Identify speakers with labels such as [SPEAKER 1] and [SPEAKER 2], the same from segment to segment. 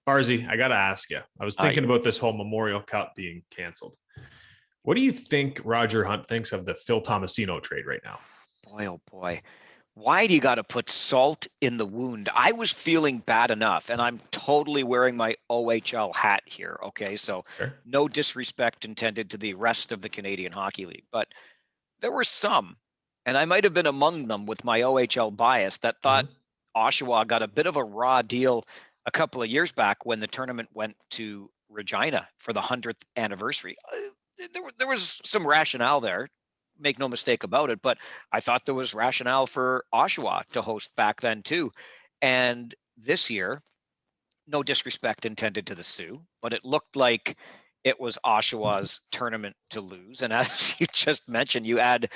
[SPEAKER 1] Barzy, I got to ask you. I was thinking about this whole Memorial Cup being canceled. What do you think Roger Hunt thinks of the Phil Tomasino trade right now?
[SPEAKER 2] Boy, oh boy. Why do you got to put salt in the wound? I was feeling bad enough, and I'm totally wearing my OHL hat here. Okay, so
[SPEAKER 1] Sure.
[SPEAKER 2] no disrespect intended to the rest of the Canadian Hockey League, but there were some, and I might have been among them with my OHL bias that thought
[SPEAKER 1] Mm-hmm.
[SPEAKER 2] Oshawa got a bit of a raw deal a couple of years back when the tournament went to Regina for the 100th anniversary. There was some rationale there, make no mistake about it, but I thought there was rationale for Oshawa to host back then too. And this year, no disrespect intended to the Sioux, but it looked like it was Oshawa's tournament to lose. And as you just mentioned, you add,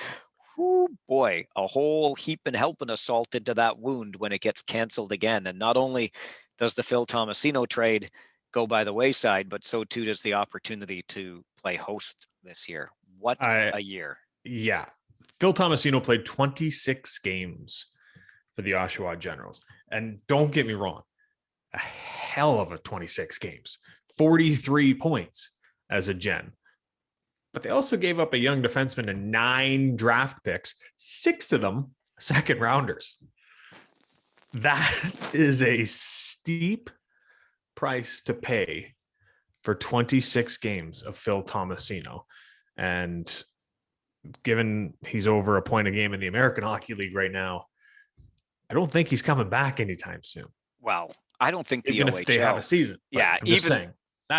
[SPEAKER 2] oh boy, a whole heap and helping of salt into that wound when it gets canceled again. And not only does the Phil Tomasino trade go by the wayside, but so too does the opportunity to play host this year. What
[SPEAKER 1] I
[SPEAKER 2] a year.
[SPEAKER 1] Yeah. Phil Tomasino played 26 games for the Oshawa Generals. And don't get me wrong, a hell of a 26 games, 43 points as a Gen. But they also gave up a young defenseman and 9 draft picks, 6 of them second rounders. That is a steep price to pay for 26 games of Phil Tomasino. And given he's over a point a game in the American Hockey League right now, I don't think he's coming back anytime soon.
[SPEAKER 2] Well, I don't think the
[SPEAKER 1] even
[SPEAKER 2] OHL,
[SPEAKER 1] if they have a season.
[SPEAKER 2] Yeah,
[SPEAKER 1] I'm just saying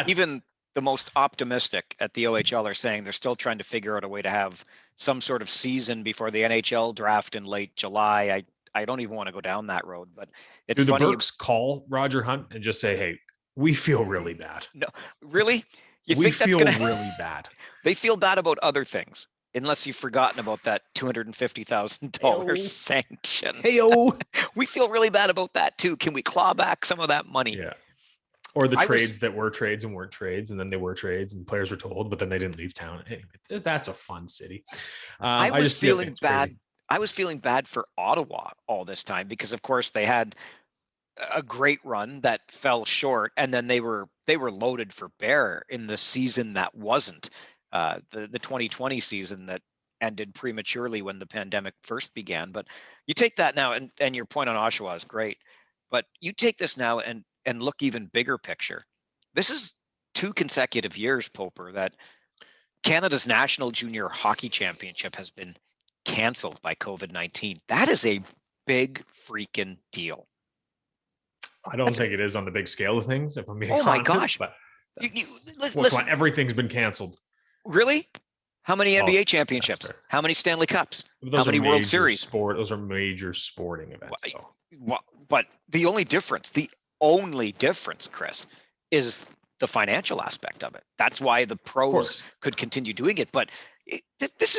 [SPEAKER 2] even the most optimistic at the OHL are saying they're still trying to figure out a way to have some sort of season before the NHL draft in late July. I don't even want to go down that road, but it's
[SPEAKER 1] do the
[SPEAKER 2] funny.
[SPEAKER 1] Burks call Roger Hunt and just say, "Hey, we feel really bad"?
[SPEAKER 2] No, really? You
[SPEAKER 1] we
[SPEAKER 2] think that's
[SPEAKER 1] feel
[SPEAKER 2] gonna
[SPEAKER 1] really bad?
[SPEAKER 2] They feel bad about other things, unless you've forgotten about that $250,000 sanction.
[SPEAKER 1] Heyo.
[SPEAKER 2] We feel really bad about that too. Can we claw back some of that money?
[SPEAKER 1] Yeah. Or the trades that were trades and weren't trades, and then they were trades, and players were told, but then they didn't leave town. Hey, that's a fun city.
[SPEAKER 2] I was feeling bad.
[SPEAKER 1] Crazy.
[SPEAKER 2] I was feeling bad for Ottawa all this time because, of course, they had a great run that fell short, and then they were loaded for bear in the season that wasn't the 2020 season that ended prematurely when the pandemic first began. But you take that now, and your point on Oshawa is great. But you take this now and look even bigger picture. This is 2 consecutive years, Poper, that Canada's National Junior Hockey Championship has been canceled by COVID-19. That is a big freaking deal.
[SPEAKER 1] I don't think it is on the big scale of things, if I'm being honest.
[SPEAKER 2] Oh my gosh.
[SPEAKER 1] But
[SPEAKER 2] listen,
[SPEAKER 1] everything's been canceled.
[SPEAKER 2] Really? How many NBA championships? How many Stanley Cups? How many World Series?
[SPEAKER 1] Those are major sporting events, though.
[SPEAKER 2] But the only difference, Chris, is the financial aspect of it. That's why the pros could continue doing it. But this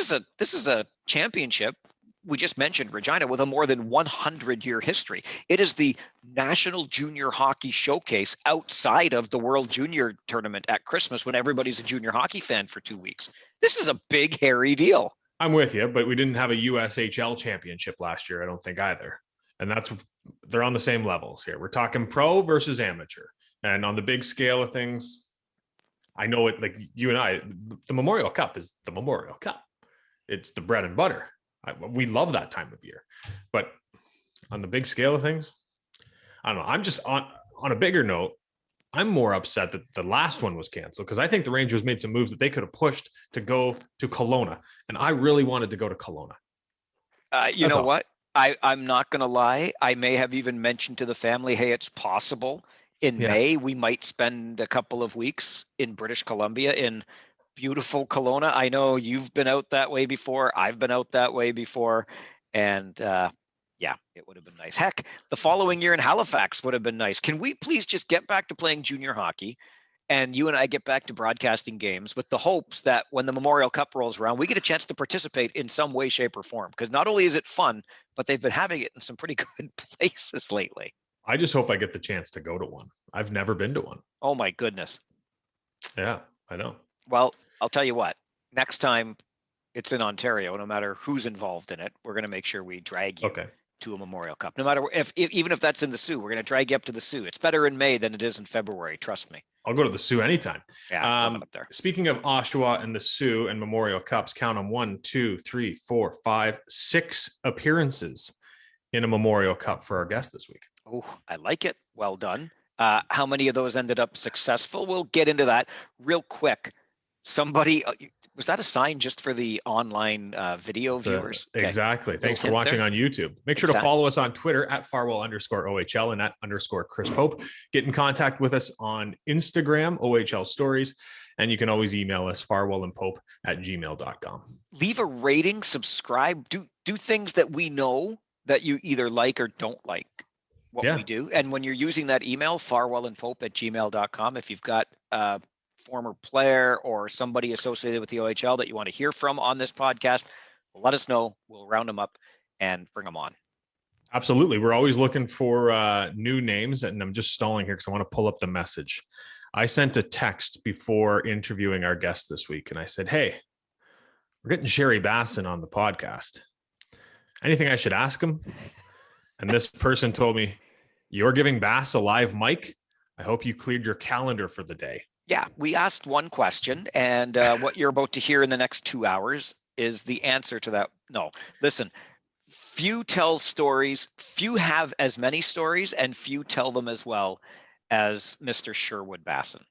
[SPEAKER 2] is a championship. We just mentioned Regina with a more than 100-year history. It is the National Junior Hockey Showcase outside of the World Junior Tournament at Christmas when everybody's a junior hockey fan for 2 weeks. This is a big, hairy deal.
[SPEAKER 1] I'm with you, but we didn't have a USHL championship last year, I don't think either. And they're on the same levels here. We're talking pro versus amateur. And on the big scale of things, I know it, like you and I, the Memorial Cup is the Memorial Cup. It's the bread and butter. We love that time of year. But on the big scale of things, I don't know. I'm just on a bigger note, I'm more upset that the last one was canceled because I think the Rangers made some moves that they could have pushed to go to Kelowna. And I really wanted to go to Kelowna.
[SPEAKER 2] You know what? I'm not going to lie. I may have even mentioned to the family, hey, it's possible in May we might spend a couple of weeks in British Columbia in beautiful Kelowna. I know you've been out that way before. I've been out that way before. And yeah, it would have been nice. Heck, the following year in Halifax would have been nice. Can we please just get back to playing junior hockey and you and I get back to broadcasting games with the hopes that when the Memorial Cup rolls around, we get a chance to participate in some way, shape, or form? Because not only is it fun, but they've been having it in some pretty good places lately.
[SPEAKER 1] I just hope I get the chance to go to one. I've never been to one.
[SPEAKER 2] Oh, my goodness.
[SPEAKER 1] Yeah, I know.
[SPEAKER 2] Well, I'll tell you what, next time it's in Ontario, no matter who's involved in it, we're going to make sure we drag you to a Memorial Cup. No matter even if that's in the Sioux, we're going to drag you up to the Sioux. It's better in May than it is in February. Trust me.
[SPEAKER 1] I'll go to the Sioux anytime.
[SPEAKER 2] Yeah, love it up there.
[SPEAKER 1] Speaking of Oshawa and the Sioux and Memorial Cups, count them 1, 2, 3, 4, 5, 6 appearances in a Memorial Cup for our guest this week.
[SPEAKER 2] Oh, I like it. Well done. How many of those ended up successful? We'll get into that real quick. Somebody, was that a sign just for the online video viewers?
[SPEAKER 1] Exactly. Thanks for watching on YouTube. Make sure to follow us on Twitter at @Farwell_OHL and @_Chris Pope. Get in contact with us on Instagram, OHL Stories, and you can always email us farwellandpope@gmail.com.
[SPEAKER 2] Leave a rating, subscribe, do things that we know that you either like or don't like what we do. And when you're using that email, farwellandpope@gmail.com, if you've got former player or somebody associated with the OHL that you want to hear from on this podcast, let us know. We'll round them up and bring them on.
[SPEAKER 1] Absolutely. We're always looking for new names, and I'm just stalling here because I want to pull up the message. I sent a text before interviewing our guest this week, and I said, hey, we're getting Sherry Bassin on the podcast. Anything I should ask him? And this person told me, you're giving Bass a live mic? I hope you cleared your calendar for the day.
[SPEAKER 2] Yeah, we asked one question, and what you're about to hear in the next 2 hours is the answer to that. No, listen, few tell stories, few have as many stories, and few tell them as well as Mr. Sherwood Bassin.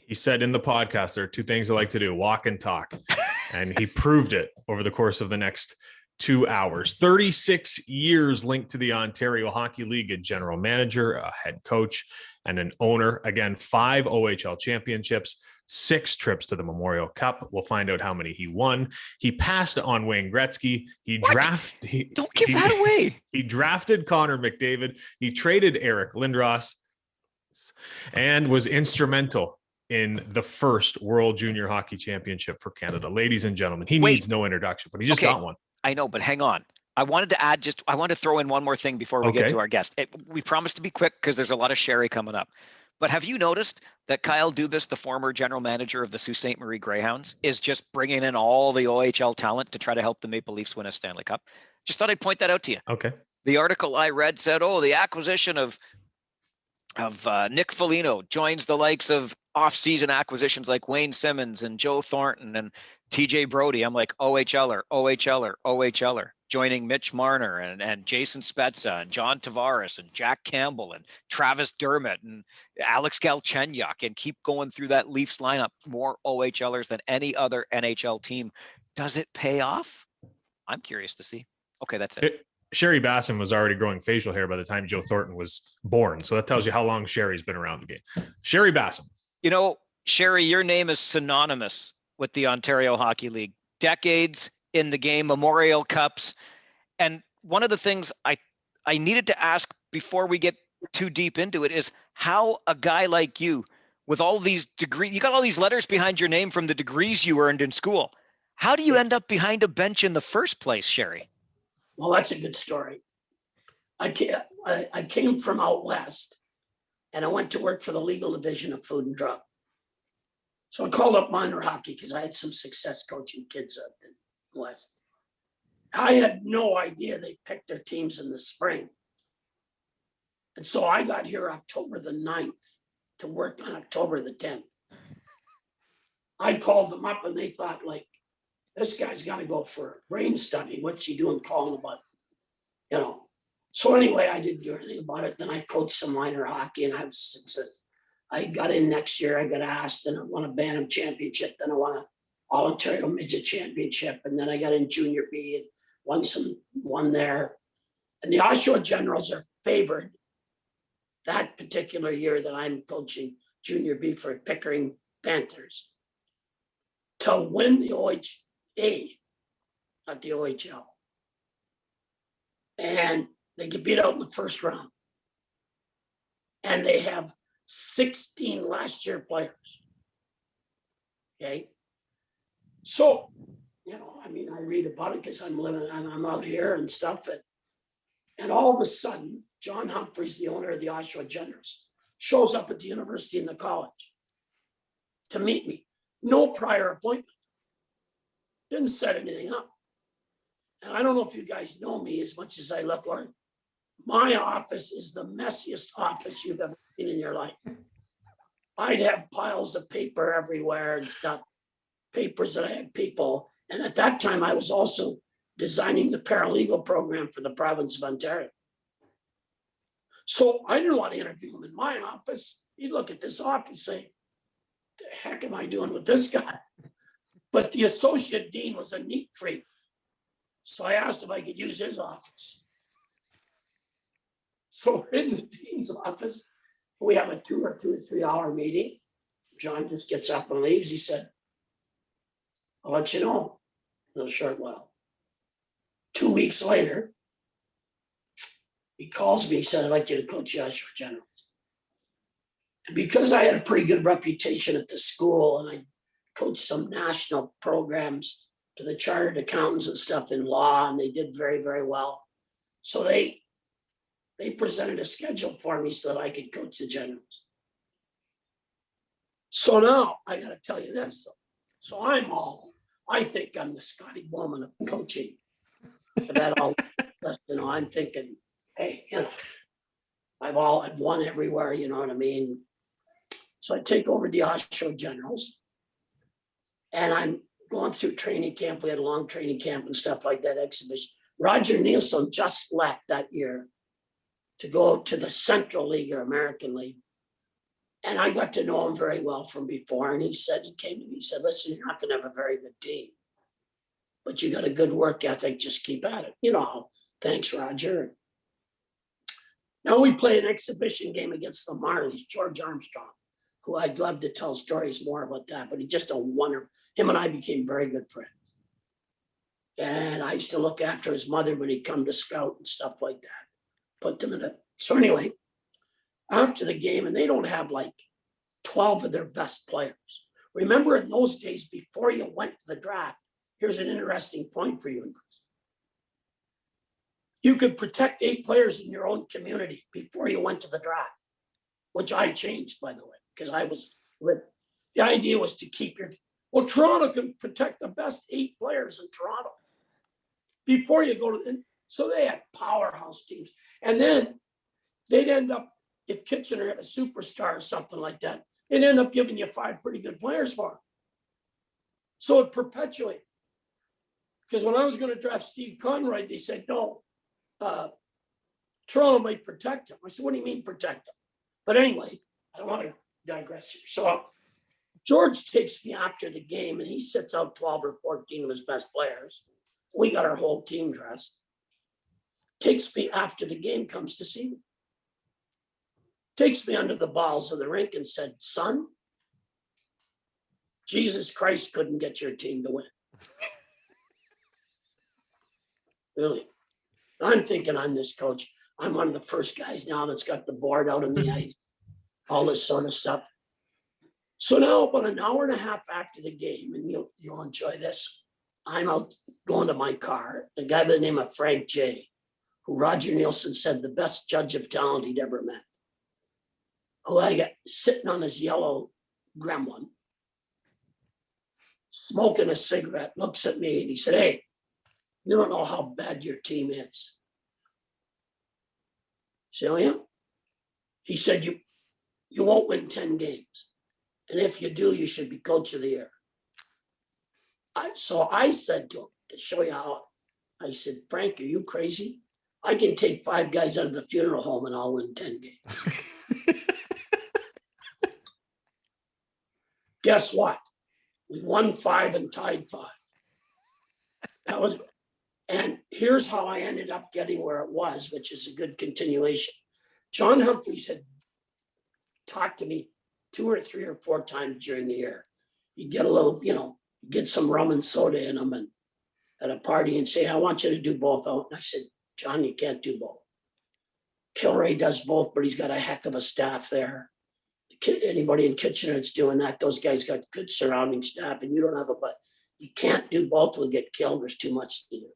[SPEAKER 1] He said in the podcast, there are 2 things I like to do, walk and talk. And he proved it over the course of the next 2 hours. 36 years linked to the Ontario Hockey League, a general manager, a head coach, and an owner. Again, 5 OHL championships, 6 trips to the Memorial Cup. We'll find out how many he won. He passed on Wayne Gretzky.
[SPEAKER 2] Don't give that away.
[SPEAKER 1] He drafted Connor McDavid. He traded Eric Lindros and was instrumental in the first World Junior Hockey Championship for Canada. Ladies and gentlemen, he needs no introduction, but he just got one.
[SPEAKER 2] I know, but hang on. I wanted to throw in one more thing before we get to our guest. We promised to be quick because there's a lot of Sherry coming up. But have you noticed that Kyle Dubas, the former general manager of the Sault Ste. Marie Greyhounds, is just bringing in all the OHL talent to try to help the Maple Leafs win a Stanley Cup? Just thought I'd point that out to you.
[SPEAKER 1] Okay.
[SPEAKER 2] The article I read said, the acquisition of Nick Foligno joins the likes of off-season acquisitions like Wayne Simmons and Joe Thornton and TJ Brody. I'm like, OHLer, joining Mitch Marner and Jason Spezza and John Tavares and Jack Campbell and Travis Dermott and Alex Galchenyuk, and keep going through that Leafs lineup. More OHLers than any other NHL team. Does it pay off? I'm curious to see. Okay, that's it.
[SPEAKER 1] Sherry Bassin was already growing facial hair by the time Joe Thornton was born. So that tells you how long Sherry's been around the game. Sherry Bassin.
[SPEAKER 2] You know, Sherry, your name is synonymous with the Ontario Hockey League. Decades in the game, Memorial Cups. And one of the things I needed to ask before we get too deep into it is how a guy like you, with all these degrees, you got all these letters behind your name from the degrees you earned in school. How do you end up behind a bench in the first place, Sherry?
[SPEAKER 3] Well, that's a good story. I came from out west, and I went to work for the legal division of Food and Drug. So I called up minor hockey because I had some success coaching kids up in the west. I had no idea they picked their teams in the spring. And so I got here October the 9th to work on October the 10th. I called them up and they thought, like, this guy's got to go for a brain study. What's he doing calling about, So anyway, I didn't do anything about it. Then I coached some minor hockey and I was success. I got in next year. I got asked and I won a Bantam championship. Then I won an All-Ontario Midget championship. And then I got in junior B and won there. And the Oshawa Generals are favored that particular year that I'm coaching junior B for Pickering Panthers to win the OHA, not the OHL. And they get beat out in the first round. And they have 16 last year players. Okay. So, I read about it because I'm living and I'm out here and stuff. And all of a sudden, John Humphreys, the owner of the Oshawa Generals, shows up at the university and the college to meet me. No prior appointment. Didn't set anything up. And I don't know if you guys know me as much as I look, or My office is the messiest office you've ever seen in your life. I'd have piles of paper everywhere and stuff, papers that I had people. And at that time, I was also designing the paralegal program for the province of Ontario. So I didn't want to interview him in my office. He'd look at this office and say, the heck am I doing with this guy? But the associate dean was a neat freak. So I asked if I could use his office. So we're in the dean's office. We have a 2 or 3 hour meeting. John just gets up and leaves. He said, I'll let you know in a short while. 2 weeks later, he calls me. He said, I'd like you to coach the Oshawa Generals. And because I had a pretty good reputation at the school and I coached some national programs to the chartered accountants and stuff in law, and they did very, very well. So they presented a schedule for me so that I could coach the Generals. So now I got to tell you this. So I think I'm the Scotty Bowman of coaching. That all, I'm thinking, hey, I've won everywhere, you know what I mean? So I take over the Oshawa Generals and I'm going through training camp. We had a long training camp and stuff like that, exhibition. Roger Nielsen just left that year to go to the Central League or American League. And I got to know him very well from before. And he came to me, he said, listen, you're not going to have a very good team, but you got a good work ethic. Just keep at it. Thanks, Roger. Now we play an exhibition game against the Marlies, George Armstrong, who I'd love to tell stories more about that, but he's just a wonder. Him and I became very good friends. And I used to look after his mother when he'd come to scout and stuff like that. Put them in so anyway, after the game, and they don't have like 12 of their best players. Remember in those days, before you went to the draft, here's an interesting point for you, Chris. You could protect 8 players in your own community before you went to the draft, which I changed, by the way, because the idea was to keep Toronto can protect the best 8 players in Toronto before you go to, so they had powerhouse teams. And then they'd end up, if Kitchener had a superstar or something like that, they'd end up giving you 5 pretty good players for him. So it perpetuated. Because when I was going to draft Steve Conroy, they said, no, Toronto might protect him. I said, what do you mean protect him? But anyway, I don't want to digress here. So George takes me after the game and he sits out 12 or 14 of his best players. We got our whole team dressed. Takes me after the game, comes to see me. Takes me under the balls of the rink and said, son, Jesus Christ couldn't get your team to win. Really. I'm thinking I'm this coach. I'm one of the first guys now that's got the board out on the ice, all this sort of stuff. So now about an hour and a half after the game, and you'll enjoy this, I'm out going to my car. A guy by the name of Frank J., who Roger Nielsen said the best judge of talent he'd ever met, who I got sitting on his yellow gremlin, smoking a cigarette, looks at me and he said, hey, you don't know how bad your team is. I said, oh yeah? He said, you won't win 10 games. And if you do, you should be coach of the year. So I said to him, to show you how, I said, Frank, are you crazy? I can take 5 guys out of the funeral home and I'll win 10 games. Guess what? We won 5 and tied 5. And here's how I ended up getting where it was, which is a good continuation. John Humphreys had talked to me 2 or 3 or 4 times during the year. He'd get a little, get some rum and soda in them and at a party and say, I want you to do both out. And I said, John, you can't do both. Kilray does both, but he's got a heck of a staff there. Anybody in Kitchener that's doing that, those guys got good surrounding staff, and you don't have a, but you can't do both, will get killed. There's too much to do.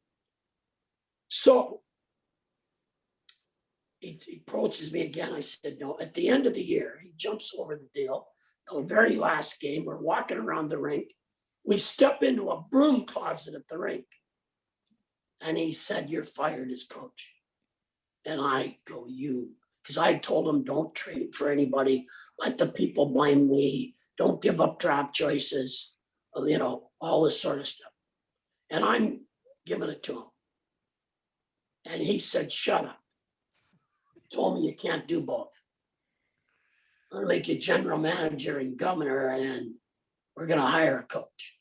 [SPEAKER 3] So he approaches me again. I said, no. At the end of the year, he jumps over the deal. The very last game, we're walking around the rink. We step into a broom closet at the rink. And he said, you're fired as coach. And I go, because I told him, don't trade for anybody. Let the people blame me. Don't give up draft choices, all this sort of stuff. And I'm giving it to him. And he said, shut up. Told me you can't do both. I'm going to make you general manager and governor, and we're going to hire a coach.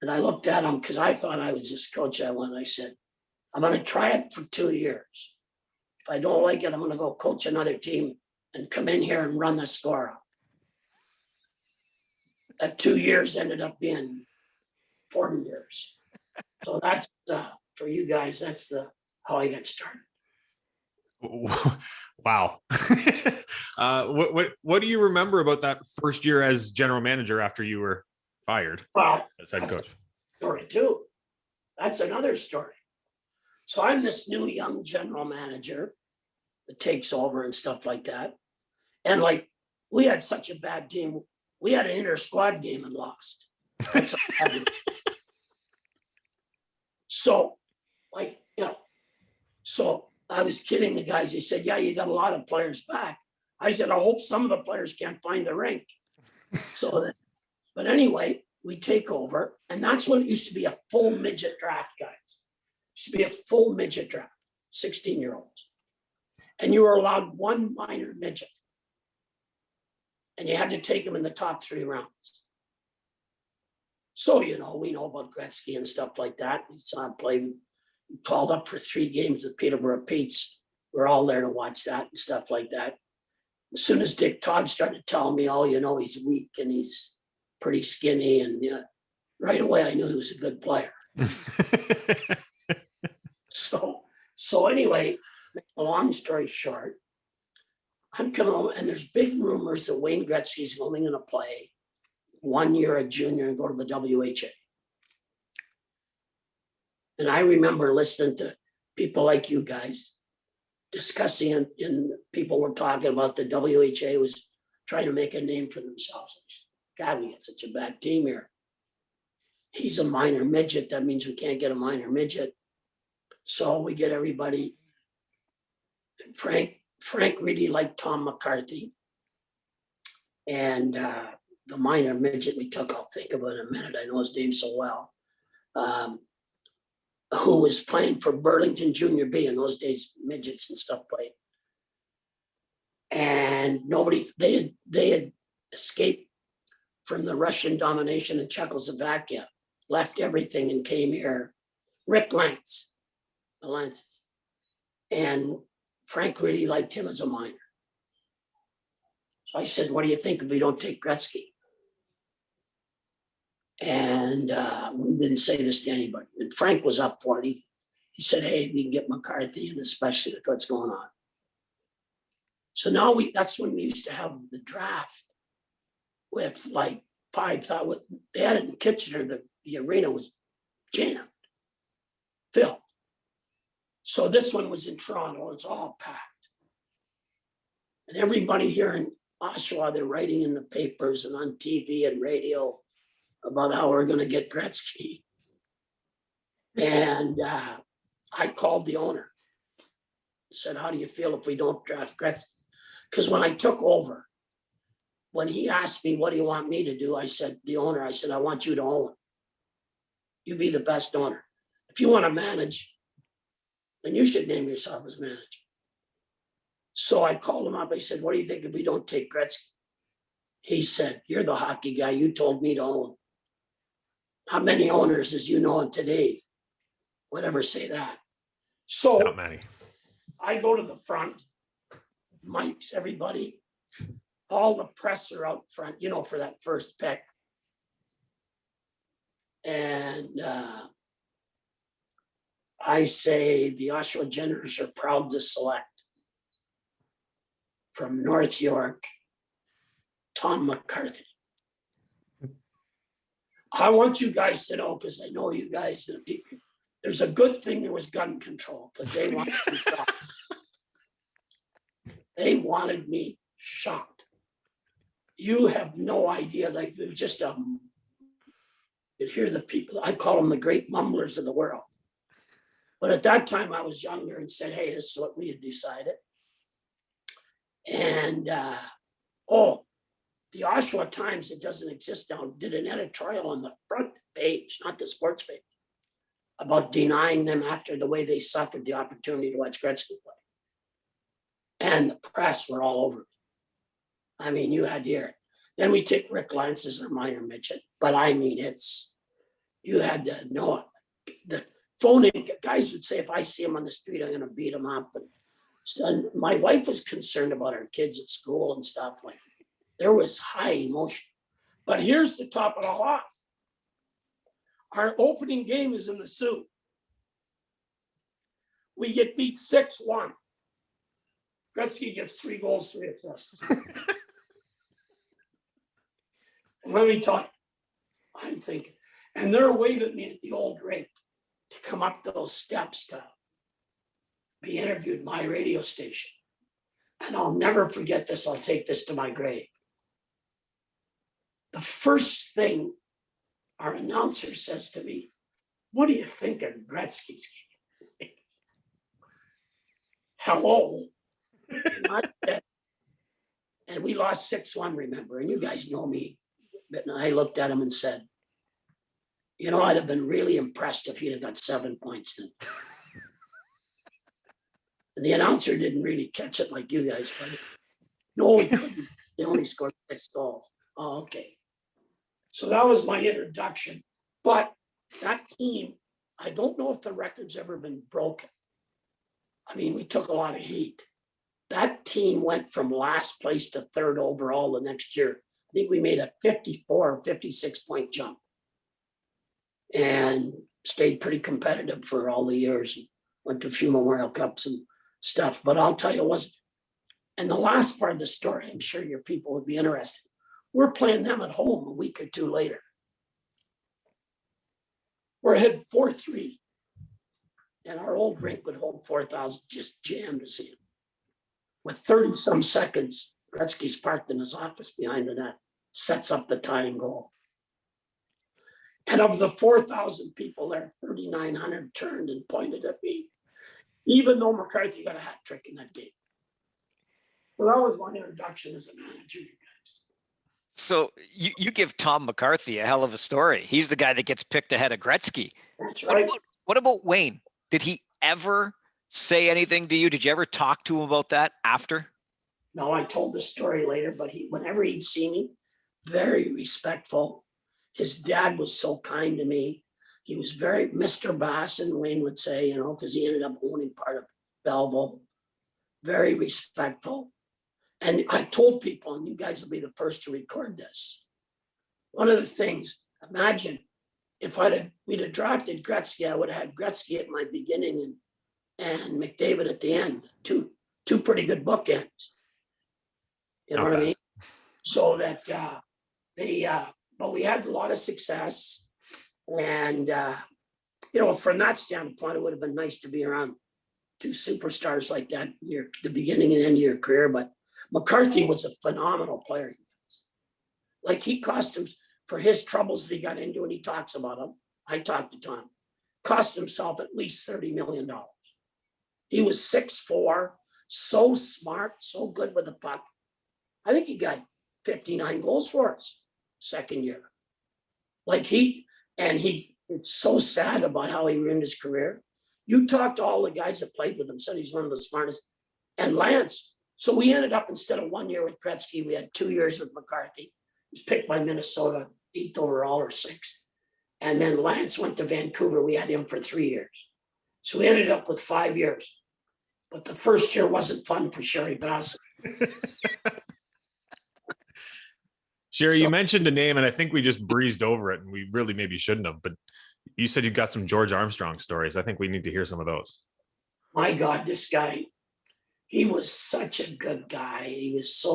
[SPEAKER 3] And I looked at him because I thought I was this coach I went. I said, I'm going to try it for 2 years. If I don't like it, I'm going to go coach another team and come in here and run the score up. That 2 years ended up being 40 years. So that's for you guys. That's how I got started.
[SPEAKER 1] Wow. What do you remember about that first year as general manager after you were fired as head coach?
[SPEAKER 3] Story too. That's another story. So I'm this new young general manager that takes over and stuff like that. And we had such a bad team. We had an inter-squad game and lost. That's so so I was kidding the guys. They said, yeah, you got a lot of players back. I said, I hope some of the players can't find the rink. But anyway, we take over. And that's when it used to be a full midget draft, guys. It used to be a full midget draft, 16-year-olds. And you were allowed one minor midget. And you had to take them in the top 3 rounds. So, we know about Gretzky and stuff like that. We saw him play. We called up for 3 games with Peterborough Pete's. We're all there to watch that and stuff like that. As soon as Dick Todd started telling me, he's weak and he's pretty skinny. And right away, I knew he was a good player. So anyway, a long story short, I'm coming home and there's big rumors that Wayne Gretzky is only going to play 1 year a junior and go to the WHA. And I remember listening to people like you guys discussing and people were talking about the WHA was trying to make a name for themselves. God, we got such a bad team here. He's a minor midget. That means we can't get a minor midget. So we get everybody. And Frank really liked Tom McCarthy. And the minor midget we took, I'll think of it in a minute. I know his name so well. Who was playing for Burlington Junior B in those days, midgets and stuff played. And they had escaped from the Russian domination in Czechoslovakia, left everything and came here. Rick Lance, the Lances. And Frank really liked him as a minor. So I said, what do you think if we don't take Gretzky? And we didn't say this to anybody. And Frank was up for it. He said, hey, we can get McCarthy, and especially with what's going on. So now that's when we used to have the draft with 5,000. They had it in Kitchener. The arena was jammed, filled. So this one was in Toronto. It's all packed. And everybody here in Oshawa, they're writing in the papers and on TV and radio about how we're going to get Gretzky. And I called the owner. I said, how do you feel if we don't draft Gretzky? Because when I took over, when he asked me, what do you want me to do? I said, I want you to own. You be the best owner. If you want to manage, then you should name yourself as manager. So I called him up. I said, what do you think if we don't take Gretzky? He said, you're the hockey guy. You told me to own. How many owners, as you know, in today's, whatever say that? So
[SPEAKER 1] not many.
[SPEAKER 3] I go to the front, mics, everybody, all the press are out front, for that first pick. And I say the Oshawa Generals are proud to select from North York, Tom McCarthy. I want you guys to know, because I know you guys, there's a good thing there was gun control, because they wanted me shot. They wanted me shot. You have no idea, it was just you'd hear the people, I call them the great mumblers of the world. But at that time I was younger and said, hey, this is what we had decided. And the Oshawa Times, it doesn't exist now, did an editorial on the front page, not the sports page, about denying them after the way they suffered the opportunity to watch Gretzky play. And the press were all over it. I mean, you had to hear it. Then we take Rick Lance as our minor midget, but I mean, you had to know it. The phone in guys would say, if I see him on the street, I'm going to beat him up. And my wife was concerned about our kids at school and stuff. Like, there was high emotion. But here's to top it all off. Our opening game is in the Sioux. We get beat 6-1. Gretzky gets 3 goals, 3 assists. Let me tell you, I'm thinking, and they're waving me at the old rink to come up those steps to be interviewed at my radio station. And I'll never forget this. I'll take this to my grave. The first thing our announcer says to me, what do you think of Gretzky's game? Hello. And we lost 6-1, remember, and you guys know me. And I looked at him and said, you know, I'd have been really impressed if he'd have got 7 points then. The announcer didn't really catch it like you guys, but no, he couldn't. They only scored 6 goals. Oh, okay. So that was my introduction. But that team, I don't know if the record's ever been broken. I mean, we took a lot of heat. That team went from last place to 3rd overall the next year. I think we made a 54 or 56 point jump and stayed pretty competitive for all the years. Went to a few Memorial Cups and stuff, but I'll tell you, and the last part of the story, I'm sure your people would be interested. We're playing them at home a week or 2 later. We're ahead 4-3, and our old rink would hold 4,000, just jammed to see it. With 30 some seconds, Gretzky's parked in his office behind the net, sets up the tying goal. And of the 4,000 people there, 3,900 turned and pointed at me, even though McCarthy got a hat trick in that game. So that was my introduction as a manager, you guys.
[SPEAKER 2] So you give Tom McCarthy a hell of a story. He's the guy that gets picked ahead of Gretzky.
[SPEAKER 3] That's right.
[SPEAKER 2] What about Wayne? Did he ever say anything to you? Did you ever talk to him about that after?
[SPEAKER 3] No, I told the story later, but whenever he'd see me, very respectful. His dad was so kind to me. He was very Mr. Bassin, Wayne would say, you know, because he ended up owning part of Belleville. Very respectful. And I told people, and you guys will be the first to record this. One of the things, imagine if we'd have drafted Gretzky, I would have had Gretzky at my beginning and McDavid at the end. Two pretty good bookends. You know what I mean? So that but we had a lot of success. And, you know, from that standpoint, it would have been nice to be around 2 superstars like that near the beginning and end of your career. But McCarthy was a phenomenal player. Like, he cost him, for his troubles that he got into, and he talks about them. I talked to Tom. Cost himself at least $30 million. He was 6'4", so smart, so good with the puck. I think he got 59 goals for us second year. Like, it's so sad about how he ruined his career. You talk to all the guys that played with him, said he's one of the smartest. And Lance. So we ended up, instead of 1 year with Gretzky, we had 2 years with McCarthy. He was picked by Minnesota, 8th overall or 6th. And then Lance went to Vancouver. We had him for 3 years. So we ended up with 5 years. But the first year wasn't fun for Sherry Bassin.
[SPEAKER 1] Sherry, you mentioned a name, and I think we just breezed over it, and we really maybe shouldn't have. But you said you got some George Armstrong stories. I think we need to hear some of those.
[SPEAKER 3] My God, this guy, he was such a good guy. He was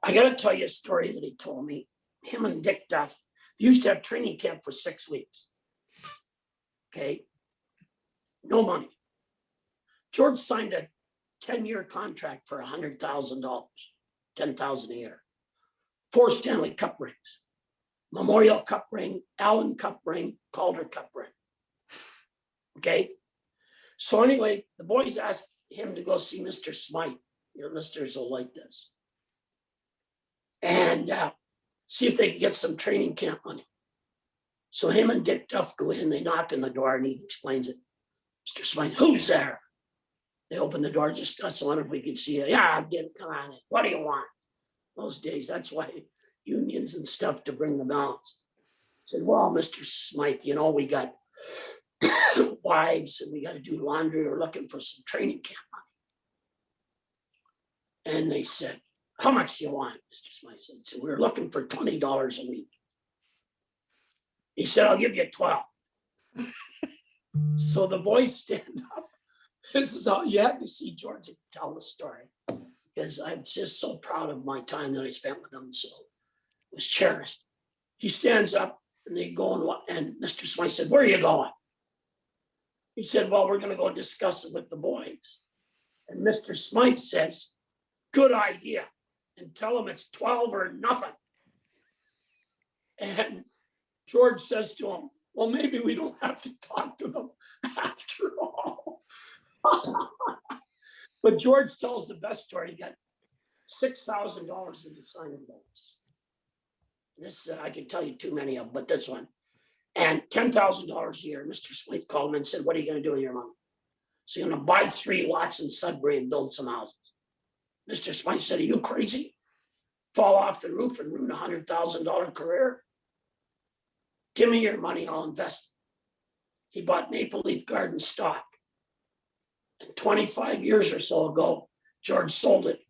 [SPEAKER 3] I got to tell you a story that he told me. Him and Dick Duff used to have training camp for 6 weeks. Okay. No money. George signed a 10-year contract for $100,000, $10,000 a year. 4 Stanley Cup rings, Memorial Cup ring, Allen Cup ring, Calder Cup ring. Okay. So anyway, the boys asked him to go see Mr. Smythe. Your listeners will like this. And see if they could get some training camp money. So him and Dick Duff go in, they knock on the door, and he explains it. Mr. Smythe, who's there? They open the door, just us, wonder if we could see you. Yeah, I'm getting, come on in. What do you want? Those days, that's why unions and stuff to bring the balance. I said, well, Mr. Smythe, you know, we got wives and we got to do laundry. We're looking for some training camp money. And they said, how much do you want, Mr. Smythe? So we're looking for $20 a week. He said, I'll give you 12. So the boys stand up. This is all you had to see George tell the story, because I'm just so proud of my time that I spent with him. So it was cherished. He stands up and they go and Mr. Smythe said, where are you going? He said, well, we're going to go discuss it with the boys. And Mr. Smythe says, good idea. And tell them it's 12 or nothing. And George says to him, well, maybe we don't have to talk to them after all. But George tells the best story. He got $6,000 in the signing bonus. This I can tell you too many of them, but this one. And $10,000 a year. Mr. Smythe called him and said, what are you going to do with your money? So you're going to buy 3 lots in Sudbury and build some houses. Mr. Smythe said, are you crazy? Fall off the roof and ruin a $100,000 career? Give me your money, I'll invest it. He bought Maple Leaf Garden stock. And 25 years or so ago, George sold it.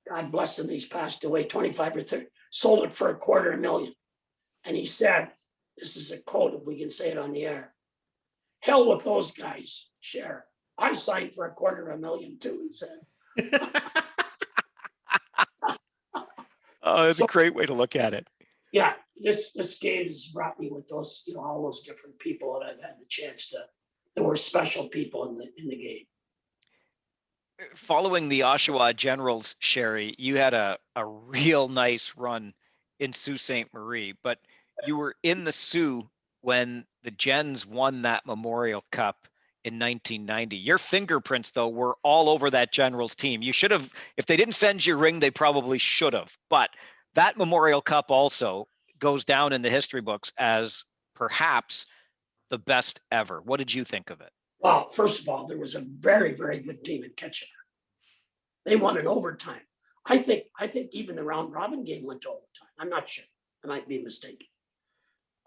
[SPEAKER 3] God bless him, he's passed away, 25 or 30, sold it for $250,000. And he said, this is a quote, if we can say it on the air, hell with those guys, Cher. I signed for $250,000 too, he said.
[SPEAKER 2] Oh, it's a great way to look at it.
[SPEAKER 3] Yeah, this game has brought me with those, you know, all those different people that I've had the chance to, there were special people in the game.
[SPEAKER 2] Following the Oshawa Generals, Sherry, you had a real nice run in Sault Ste. Marie, but you were in the Sioux when the Gens won that Memorial Cup in 1990. Your fingerprints, though, were all over that Generals team. You should have, if they didn't send you a ring, they probably should have. But that Memorial Cup also goes down in the history books as perhaps the best ever. What did you think of it?
[SPEAKER 3] Well, first of all, there was a very, very good team in Kitchener. They won in overtime. I think even the round robin game went to overtime. I'm not sure. I might be mistaken.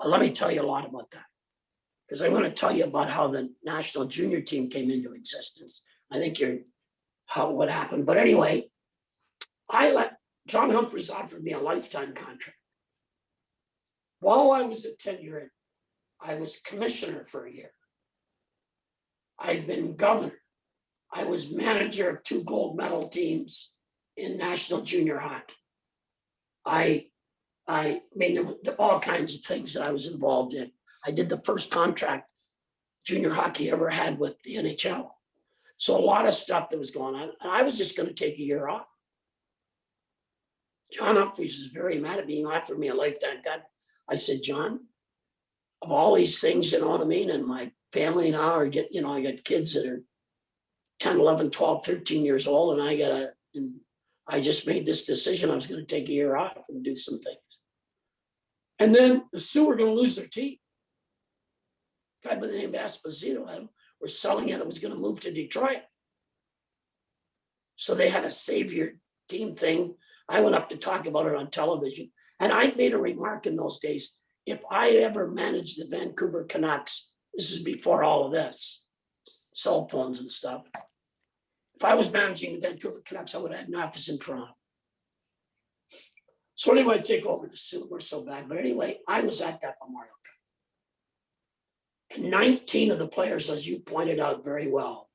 [SPEAKER 3] Let me tell you a lot about that, because I want to tell you about how the national junior team came into existence. I think what happened. But anyway, John Humphreys offered me a lifetime contract. While I was a tenure, I was commissioner for a year. I'd been governor. I was manager of 2 gold medal teams in national junior hockey. I mean, there were all kinds of things that I was involved in. I did the first contract junior hockey ever had with the NHL. So a lot of stuff that was going on. And I was just going to take a year off. John Humphreys was very mad at me. He offered me a lifetime contract. I said, John, of all these things, you know what I mean? And my family now are I got kids that are 10, 11, 12, 13 years old. And I just made this decision. I was going to take a year off and do some things. And then the Sioux were going to lose their team. A guy by the name of Esposito had them, were selling it. It was going to move to Detroit. So they had a savior team thing. I went up to talk about it on television. And I made a remark in those days. If I ever managed the Vancouver Canucks, this is before all of this, cell phones and stuff. If I was managing the Vancouver Canucks, I would have had an office in Toronto. So anyway, I take over the Sioux. We're so bad. But anyway, I was at that Memorial Cup. And 19 of the players, as you pointed out very well,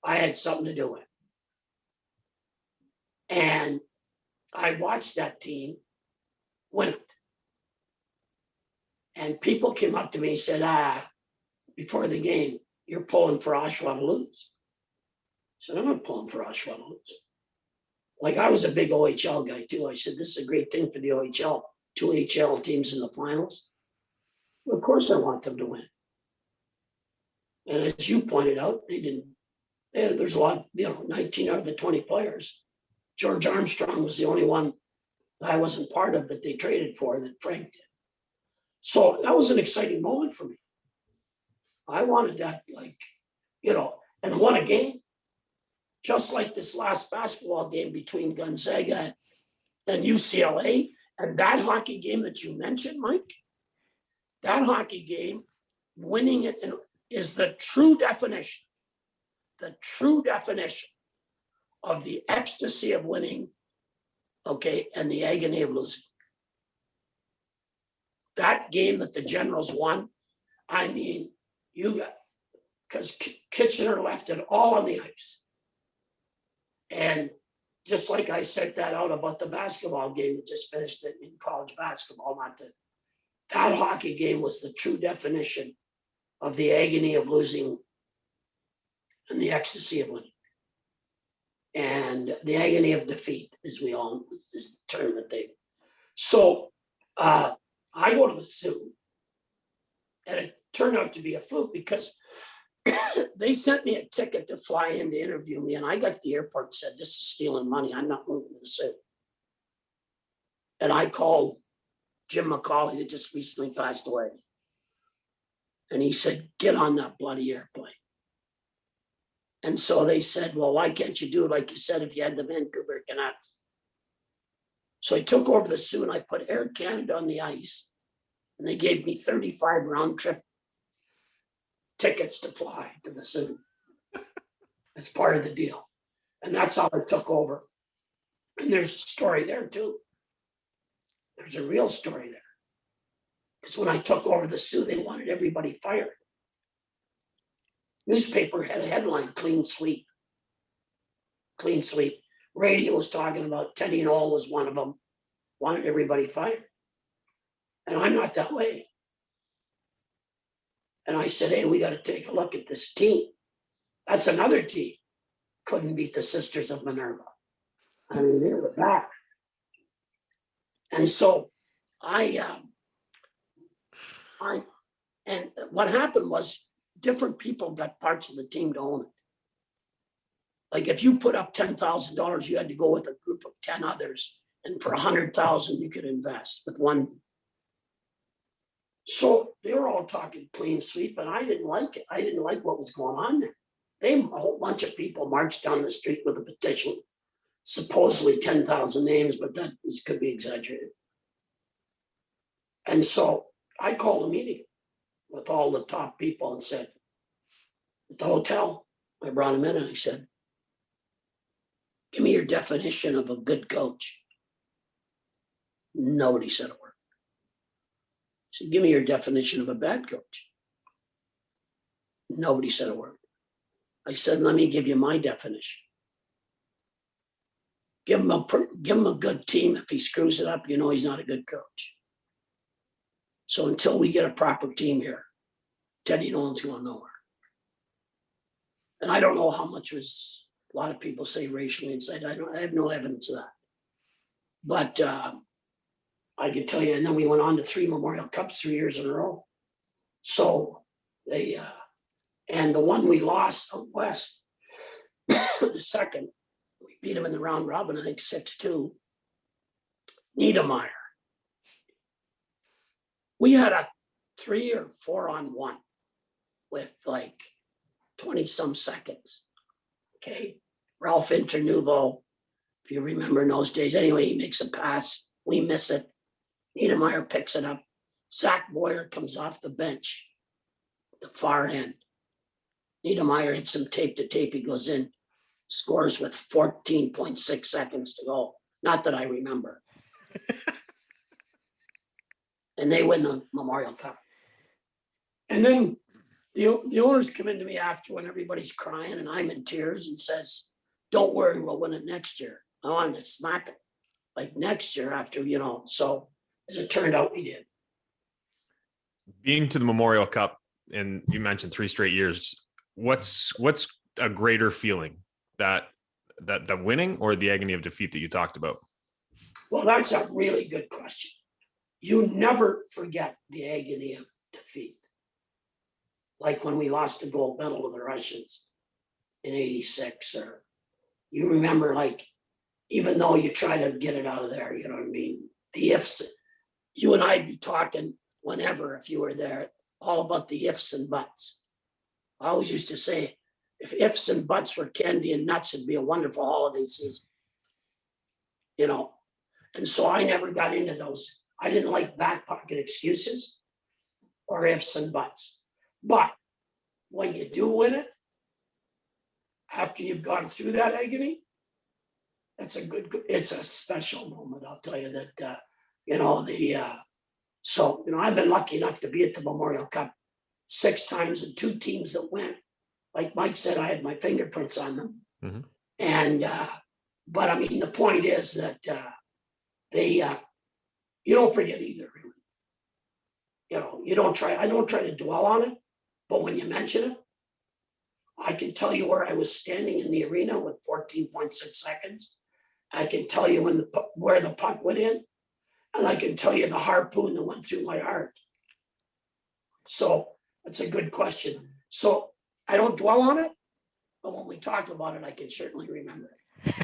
[SPEAKER 3] I had something to do with. And I watched that team win it. And people came up to me and said, before the game, you're pulling for Oshawa to lose. I said, I'm not pulling for Oshawa to lose. Like, I was a big OHL guy too. I said, this is a great thing for the OHL. 2 OHL teams in the finals. Well, of course I want them to win. And as you pointed out, there's a lot, 19 out of the 20 players. George Armstrong was the only one that I wasn't part of that they traded for that Frank did. So that was an exciting moment for me. I wanted that, and won a game. Just like this last basketball game between Gonzaga and UCLA. And that hockey game that you mentioned, Mike, that hockey game, winning it is the true definition of the ecstasy of winning, and the agony of losing. That game that the Generals won, because Kitchener left it all on the ice. And just like I said that out about the basketball game that just finished in college basketball, that hockey game was the true definition of the agony of losing and the ecstasy of winning. And the agony of defeat, is the term that they. So I go to the Sioux, and it turned out to be a fluke because they sent me a ticket to fly in to interview me, and I got to the airport and said, "This is stealing money. I'm not moving to the Sioux." And I called Jim McCauley, that just recently passed away, and he said, "Get on that bloody airplane." And so they said, "Well, why can't you do it like you said if you had the Vancouver Canucks?" So I took over the Sioux and I put Air Canada on the ice, and they gave me 35 round trip tickets to fly to the Sioux. It's part of the deal. And that's how I took over. And there's a story there too. There's a real story there. Because when I took over the Sioux, they wanted everybody fired. Newspaper had a headline, "Clean sweep." Clean sweep. Radio was talking about Teddy Nolan was one of them, wanted everybody fired. And I'm not that way. And I said, "Hey, we got to take a look at this team." That's another team. Couldn't beat the Sisters of Minerva. I mean, they were back. And so and what happened was different people got parts of the team to own it. Like if you put up $10,000, you had to go with a group of 10 others. And for $100,000, you could invest with one. So they were all talking clean sweep, and I didn't like it. I didn't like what was going on there. A whole bunch of people marched down the street with a petition, supposedly 10,000 names, but that could be exaggerated. And so I called a meeting with all the top people and said, at the hotel, I brought them in and I said, "Give me your definition of a good coach." Nobody said a word. I said, "Give me your definition of a bad coach." Nobody said a word. I said, "Let me give you my definition. Give him a good team. If he screws it up, he's not a good coach. So until we get a proper team here, Teddy Nolan's going nowhere." And I don't know how much was, a lot of people say racially inside. I have no evidence of that. But I could tell you, and then we went on to 3 Memorial Cups 3 years in a row. So and the one we lost out west, the second, we beat them in the round robin, I think 6-2. Niedermeyer. We had a 3 or 4-on-1 with 20 some seconds. Okay. Ralph Internuvo, if you remember in those days. Anyway, he makes a pass. We miss it. Niedermeyer picks it up. Zach Boyer comes off the bench, the far end. Niedermeyer hits him tape to tape. He goes in, scores with 14.6 seconds to go. Not that I remember. And they win the Memorial Cup. And then the owners come into me after when everybody's crying and I'm in tears and says, "Don't worry, we'll win it next year." I wanted to smack it next year after, so as it turned out, we did.
[SPEAKER 1] Being to the Memorial Cup, and you mentioned 3 straight years, what's a greater feeling, that the winning or the agony of defeat that you talked about?
[SPEAKER 3] Well, that's a really good question. You never forget the agony of defeat. like when we lost the gold medal to the Russians in '86, or you remember, like, even though you try to get it out of there, you know what I mean? The ifs, you and I'd be talking whenever, if you were there, all about the ifs and buts. I always used to say, if ifs and buts were candy and nuts, it'd be a wonderful holiday season. You know, and so I never got into those. I didn't like back pocket excuses or ifs and buts. But when you do win it, after you've gone through that agony, it's a special moment. I'll tell you that, so, I've been lucky enough to be at the Memorial Cup 6 times and 2 teams that went. Like Mike said, I had my fingerprints on them.
[SPEAKER 1] Mm-hmm.
[SPEAKER 3] And, but I mean, the point is that you don't forget either, really. I don't try to dwell on it, but when you mention it, I can tell you where I was standing in the arena with 14.6 seconds. I can tell you where the puck went in, and I can tell you the harpoon that went through my heart. So that's a good question. So I don't dwell on it, but when we talk about it, I can certainly remember it.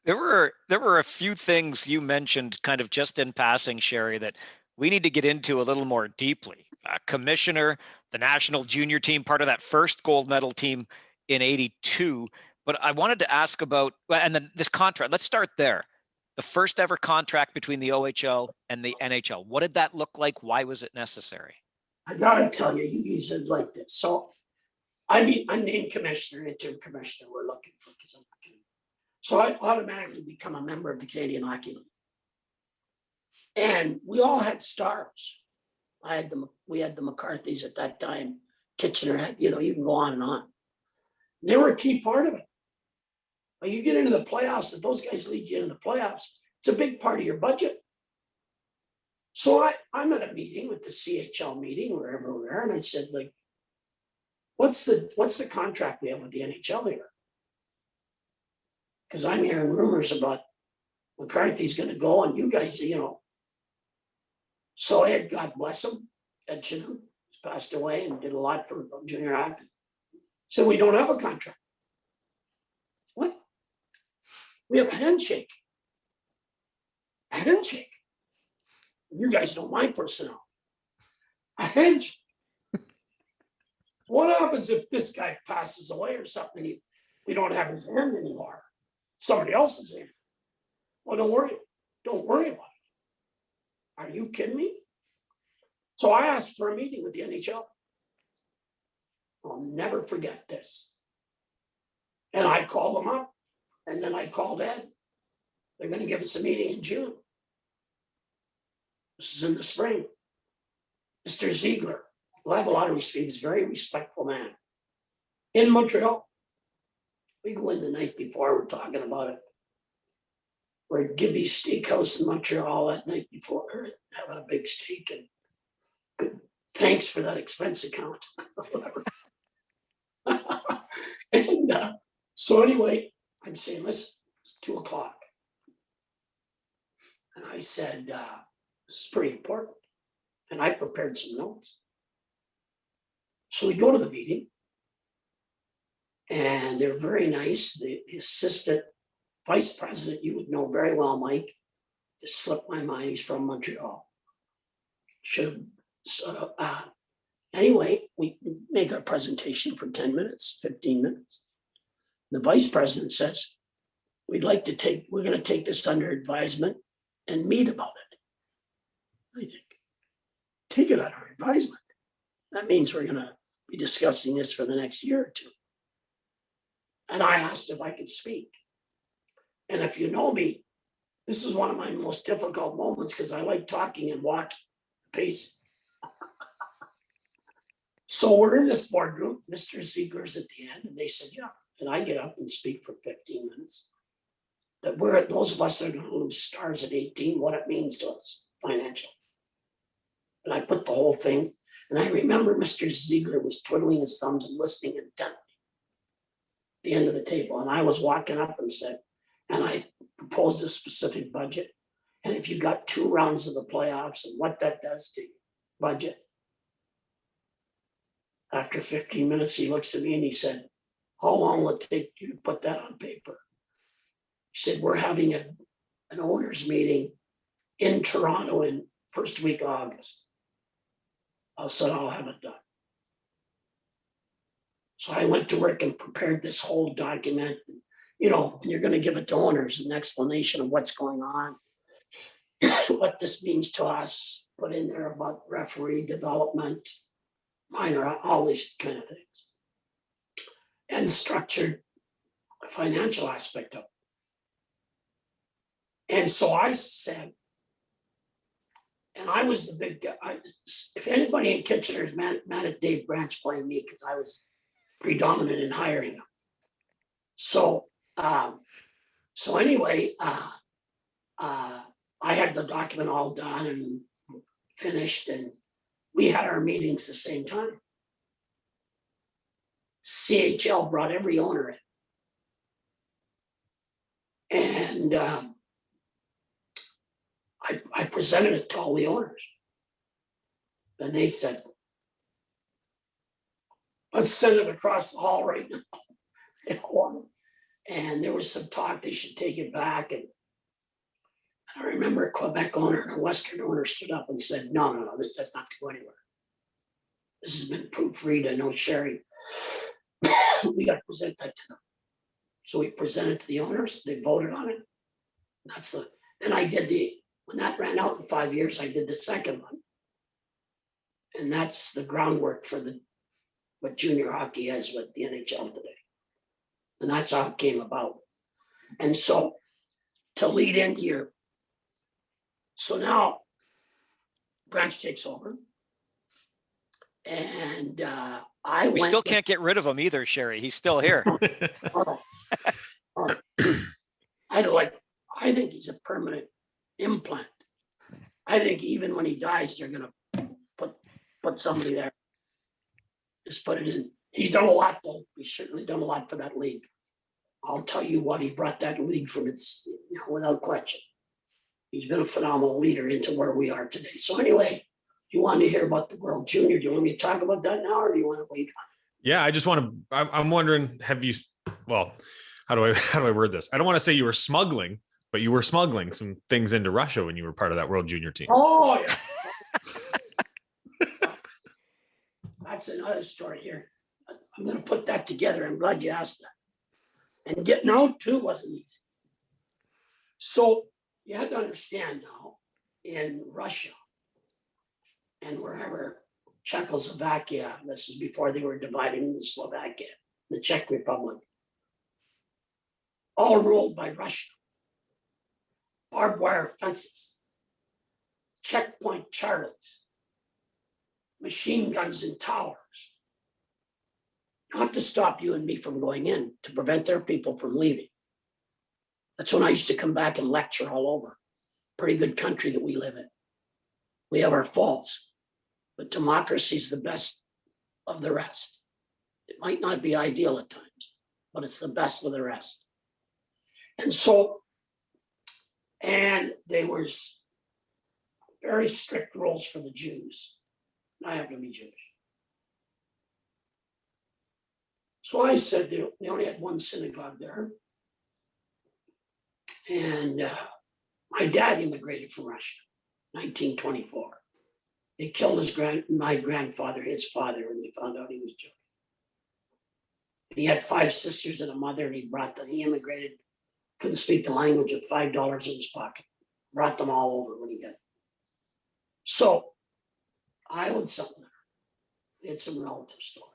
[SPEAKER 2] There were a few things you mentioned kind of just in passing, Sherry, that we need to get into a little more deeply. Commissioner, the national junior team, part of that first gold medal team in '82. But I wanted to ask about, and then this contract, let's start there. The first ever contract between the OHL and the NHL. What did that look like? Why was it necessary?
[SPEAKER 3] I gotta tell you, you guys would like this. So I'm named commissioner, interim commissioner. We're looking for, because I'm looking. So I automatically become a member of the Canadian Hockey League. And we all had stars. We had the McCarthys at that time, Kitchener, you can go on and on. They were a key part of it. When you get into the playoffs, if those guys lead you into the playoffs, it's a big part of your budget. So I'm at a meeting with the CHL meeting, wherever we are, and I said, like, what's the contract we have with the NHL here? Because I'm hearing rumors about McCarthy's going to go, and you guys, So Ed, God bless him, Ed Chinham, who's passed away and did a lot for junior hockey. So we don't have a contract. What? We have a handshake. A handshake. You guys know my personnel. A handshake. What happens if this guy passes away or something? We don't have his hand anymore. Somebody else's hand. Well, don't worry. Don't worry about it. Are you kidding me? So I asked for a meeting with the NHL. I'll never forget this. And I called them up, and then I called Ed. They're going to give us a meeting in June. This is in the spring. Mr. Ziegler, we'll have a lot of respect. He's a very respectful man. In Montreal. We go in the night before, we're talking about it. We're at Gibby's Steakhouse in Montreal that night before, having a big steak, and good. Thanks for that expense account. Whatever. And so anyway, I'm saying, listen, it's 2:00. And I said, this is pretty important. And I prepared some notes. So we go to the meeting, and they're very nice. The assistant vice president, you would know very well, Mike, just slipped my mind. He's from Montreal. Should have, anyway, we make our presentation for 10 minutes, 15 minutes. The vice president says, we're going to take this under advisement and meet about it. I think, take it under advisement. That means we're going to be discussing this for the next year or two. And I asked if I could speak. And if you know me, this is one of my most difficult moments because I like talking and walking, pacing. So we're in this boardroom, Mr. Ziegler's at the end, and they said, yeah. And I get up and speak for 15 minutes. That those of us that are going to lose stars at 18, what it means to us, financial. And I put the whole thing, and I remember Mr. Ziegler was twiddling his thumbs and listening intently at the end of the table. And I was walking up and said, and I proposed a specific budget. And if you got 2 rounds of the playoffs and what that does to your budget. After 15 minutes, he looks at me and he said, how long will it take you to put that on paper? He said, we're having an owners meeting in Toronto in first week of August. I said, I'll have it done. So I went to work and prepared this whole document. You know, and you're going to give it to owners, an explanation of what's going on, what this means to us, put in there about referee development, minor, all these kind of things. And structured a financial aspect of it. And so I said, and I was the big guy. If anybody in Kitchener is mad at Dave Branch playing me, because I was predominant in hiring him. So anyway, I had the document all done and finished, and we had our meetings the same time. CHL brought every owner in. And I presented it to all the owners. And they said, let's send it across the hall right now. And there was some talk they should take it back. And I remember a Quebec owner and a Western owner stood up and said, no, this does not go anywhere. This has been proofread. I know Sherry. We got to present that to them. So we presented to the owners. They voted on it. Then I did when that ran out in 5 years, I did the second one. And that's the groundwork for what junior hockey is with the NHL today. And that's how it came about. And so to lead into so now Branch takes over. And
[SPEAKER 2] we still can't get rid of him either, Sherry. He's still here.
[SPEAKER 3] I think he's a permanent implant. I think even when he dies, they're gonna put somebody there. Just put it in. He's done a lot, though. He's certainly done a lot for that league. I'll tell you what, he brought that league from its, without question. He's been a phenomenal leader into where we are today. So anyway, you wanted to hear about the World Junior. Do you want me to talk about that now, or do you want to wait?
[SPEAKER 1] Yeah, I just want to. I'm wondering, how do I word this? I don't want to say you were smuggling, but you were smuggling some things into Russia when you were part of that World Junior team.
[SPEAKER 3] Oh yeah. That's another story here. I'm going to put that together. I'm glad you asked that. And getting out too wasn't easy. So you had to understand now, in Russia and wherever, Czechoslovakia, this is before they were divided into Slovakia, the Czech Republic, all ruled by Russia. Barbed wire fences, checkpoint Charlies, machine guns in towers, not to stop you and me from going in, to prevent their people from leaving. That's when I used to come back and lecture all over. Pretty good country that we live in. We have our faults, but democracy is the best of the rest. It might not be ideal at times, but it's the best of the rest. And so, and there was very strict rules for the Jews. I happen to be Jewish. So I said they only had one synagogue there. And my dad immigrated from Russia, 1924. They killed my grandfather, his father, when they found out he was Jewish. He had 5 sisters and a mother, and he immigrated, couldn't speak the language, with $5 in his pocket. Brought them all over when he got it. So I owed something there. We had some relatives store.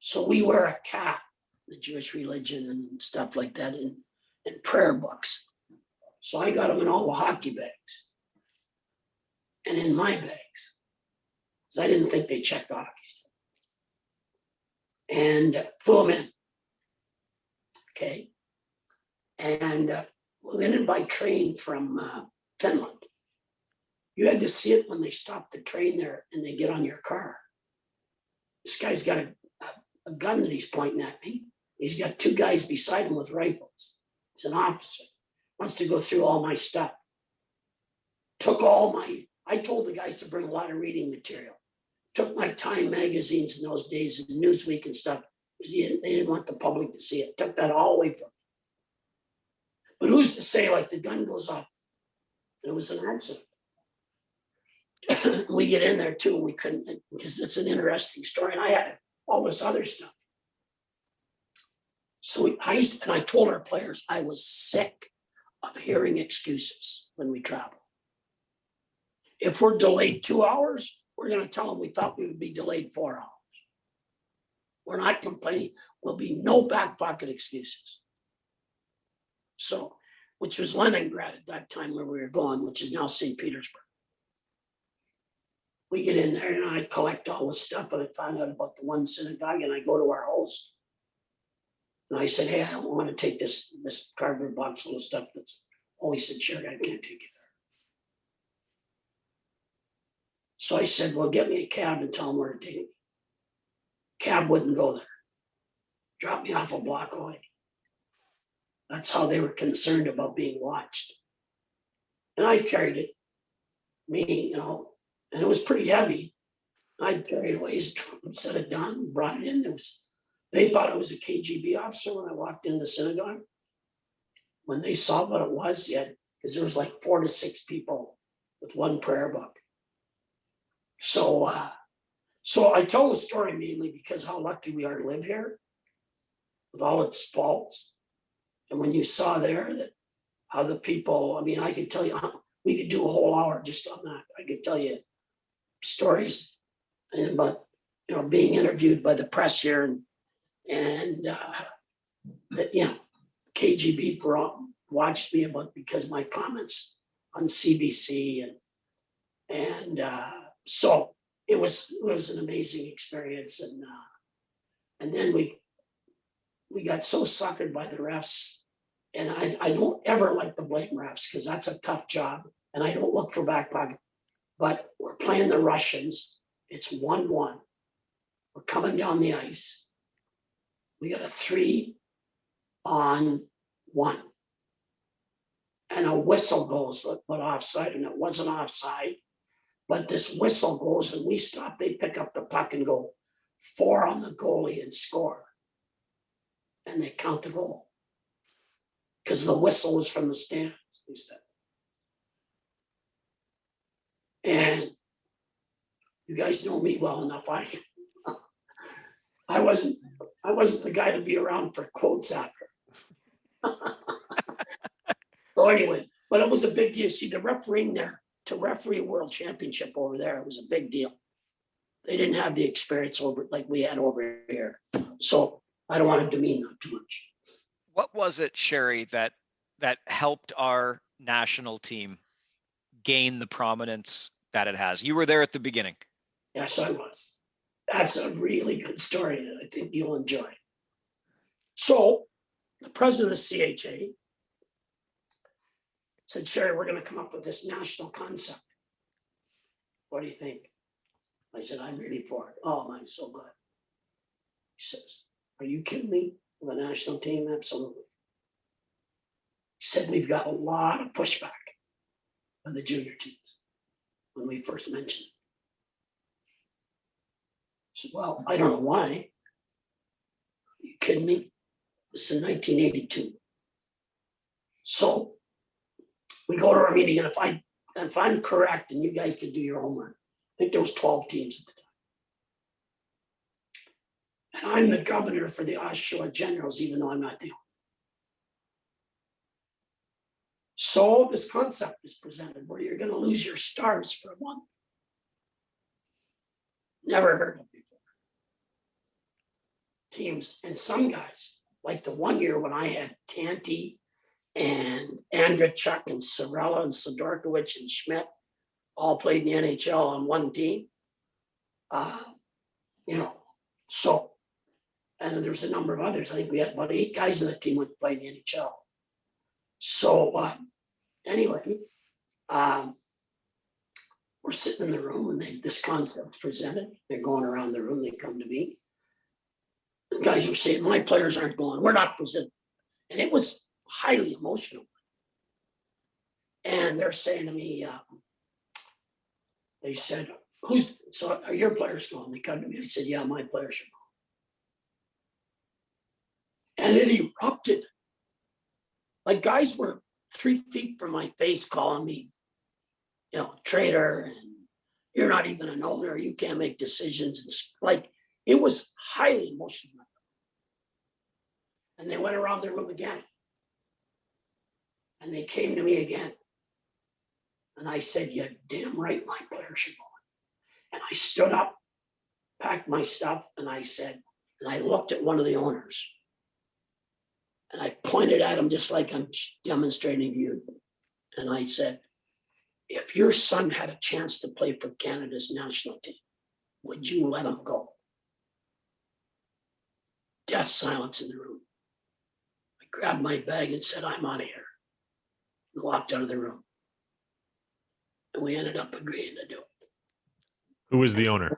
[SPEAKER 3] So we wear a cap, the Jewish religion and stuff like that, in prayer books. So I got them in all the hockey bags and in my bags, because I didn't think they checked hockey stuff. And flew them in. Okay. And we went in by train from Finland. You had to see it when they stopped the train there and they get on your car. This guy's got a gun that he's pointing at me. He's got 2 guys beside him with rifles. He's an officer. Wants to go through all my stuff. I told the guys to bring a lot of reading material. took my Time magazines in those days, and Newsweek and stuff, because they didn't want the public to see it. Took that all away from me. But who's to say, like, the gun goes off, and it was an accident. We get in there too, and we couldn't, because it's an interesting story. And I had all this other stuff. So I told our players I was sick of hearing excuses when we travel. If we're delayed 2 hours, we're going to tell them we thought we would be delayed 4 hours. We're not complaining. There'll be no back pocket excuses. So, which was Leningrad at that time where we were going, which is now St. Petersburg. We get in there and I collect all the stuff, and I find out about the one synagogue, and I go to our host. And I said, hey, I don't want to take this cardboard box full of stuff that's, oh, he said, Sherry, I can't take it there. So I said, well, get me a cab and tell him where to take me. Cab wouldn't go there. Dropped me off a block away. That's how they were concerned about being watched. And I carried it, and it was pretty heavy. I carried it away, set it down, brought it in. They thought it was a KGB officer when I walked in the synagogue. When they saw what it was, because there was like 4 to 6 people with one prayer book. So I tell the story mainly because how lucky we are to live here with all its faults. And when you saw there that how the people, I could tell you, we could do a whole hour just on that. I could tell you stories about, being interviewed by the press here and that, KGB watched me because my comments on CBC and so it was an amazing experience. And then we got so suckered by the refs, and I don't ever like to blame refs because that's a tough job, and I don't look for back pocket. But we're playing the Russians. It's 1-1. We're coming down the ice. We got a 3-on-1. And a whistle goes, but offside, and it wasn't offside. But this whistle goes, and we stop. They pick up the puck and go 4 on the goalie and score. And they count the goal. Because the whistle was from the stands, they said. And you guys know me well enough. I wasn't the guy to be around for quotes after. So anyway, but it was a big deal. See, the refereeing there, to referee a world championship over there, it was a big deal. They didn't have the experience over like we had over here. So I don't want to demean them too much.
[SPEAKER 2] What was it, Sherry, that helped our national team gain the prominence that it has? You were there at the beginning.
[SPEAKER 3] Yes, I was. That's a really good story that I think you'll enjoy. So the president of CHA said, Sherry, we're going to come up with this national concept. What do you think? I said, I'm ready for it. Oh, I'm so glad. He says, are you kidding me? Of a national team? Absolutely. He said, we've got a lot of pushback on the junior teams when we first mentioned it. I said, well, I don't know why. Are you kidding me? This is in 1982. So we go to our meeting, and if I'm correct, and you guys can do your homework, I think there was 12 teams at the time. And I'm the governor for the OHL Generals, even though I'm not the owner. So this concept is presented where you're going to lose your stars for a month. Never heard of before. Teams, and some guys, like the one year when I had Tanty and Andrechuk and Sorella and Sidorkovich and Schmidt all played in the NHL on one team. So, and there's a number of others. I think we had about 8 guys on the team who played in the NHL. So anyway, we're sitting in the room, and this concept presented. They're going around the room. They come to me. The guys were saying, my players aren't going. We're not presenting. And it was highly emotional. And they're saying to me, they said, so are your players going? They come to me. I said, yeah, my players are going. And it erupted. Like guys were 3 feet from my face calling me, traitor, and you're not even an owner. You can't make decisions. And like, it was highly emotional. And they went around the room again. And they came to me again. And I said, you're damn right my players are going. And I stood up, packed my stuff, and I said, and I looked at one of the owners. And I pointed at him just like I'm demonstrating to you. And I said, if your son had a chance to play for Canada's national team, would you let him go? Death silence in the room. I grabbed my bag and said, I'm out of here. And walked out of the room. And we ended up agreeing to do it.
[SPEAKER 1] Who was the owner?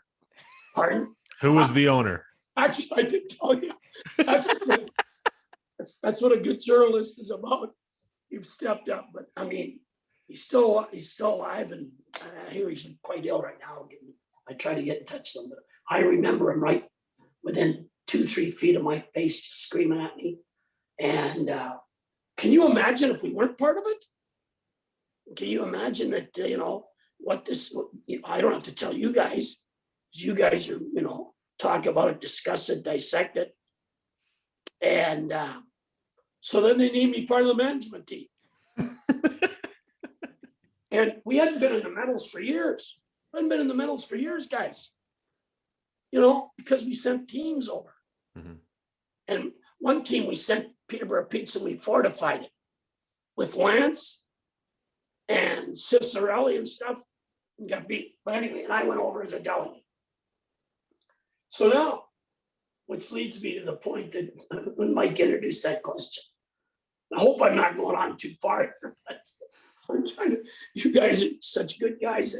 [SPEAKER 3] Pardon?
[SPEAKER 1] Who was the owner? Actually,
[SPEAKER 3] I can tell you. That's what a good journalist is about. You've stepped up, but I mean, he's still alive, and I hear he's quite ill right now. I try to get in touch with him, but I remember him right within 2-3 feet of my face, just screaming at me. And can you imagine if we weren't part of it? Can you imagine that, what this, I don't have to tell you guys. You guys are, talk about it, discuss it, dissect it. And so then they named me part of the management team. And we hadn't been in the medals for years. Guys. Because we sent teams over. Mm-hmm. And one team we sent Peterborough Pizza, we fortified it with Lance and Cicerelli and stuff, and got beat. But anyway, and I went over as a delegate. So now, which leads me to the point that when Mike introduced that question, I hope I'm not going on too far here, but I'm trying to, you guys are such good guys.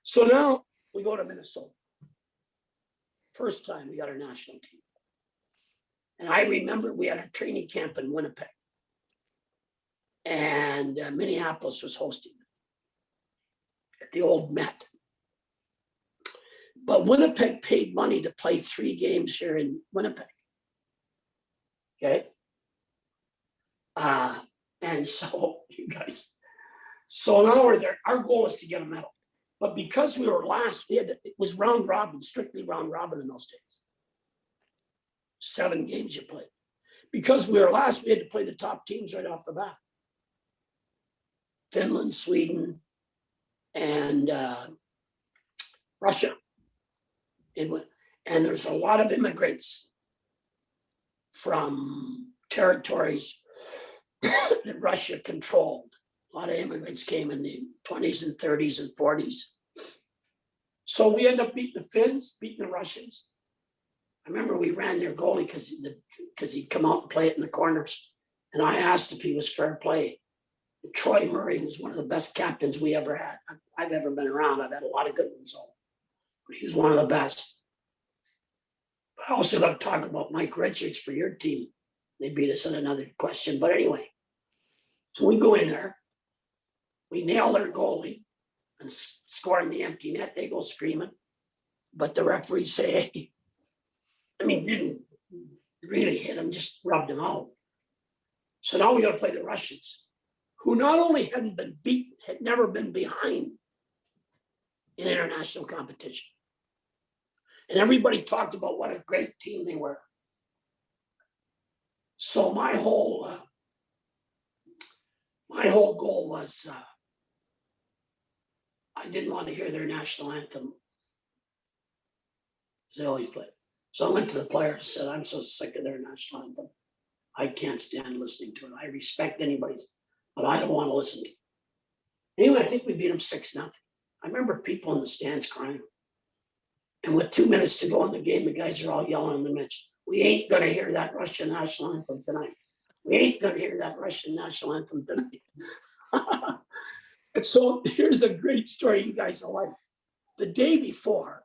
[SPEAKER 3] So now we go to Minnesota. First time we got our national team. And I remember we had a training camp in Winnipeg. And Minneapolis was hosting it at the old Met. But Winnipeg paid money to play 3 games here in Winnipeg. Okay. And so you guys, so now we're there. Our goal is to get a medal. But because we were last, it was round robin, strictly round robin in those days. 7 games you played. Because we were last, we had to play the top teams right off the bat. Finland, Sweden, and Russia. And there's a lot of immigrants from territories that Russia controlled. A lot of immigrants came in the 20s and 30s and 40s. So we end up beating the Finns, beating the Russians. I remember we ran their goalie because he'd come out and play it in the corners. And I asked if he was fair play. And Troy Murray was one of the best captains we ever had. I've ever been around. I've had a lot of good ones, but he was one of the best. But I also got to talk about Mike Richards for your team. They beat us in another question. But anyway, so we go in there. We nail their goalie and score in the empty net. They go screaming. But the referees say, hey, didn't really hit him, just rubbed him out. So now we got to play the Russians, who not only hadn't been beaten, had never been behind in international competition. And everybody talked about what a great team they were. So my whole goal was I didn't want to hear their national anthem. They always played. So I went to the players and said, I'm so sick of their national anthem. I can't stand listening to it. I respect anybody's, but I don't want to listen to it. Anyway, I think we beat them 6-0. I remember people in the stands crying. And with 2 minutes to go in the game, the guys are all yelling on the bench, we ain't going to hear that Russian national anthem tonight. We ain't going to hear that Russian national anthem tonight. And so here's a great story you guys will like. The day before,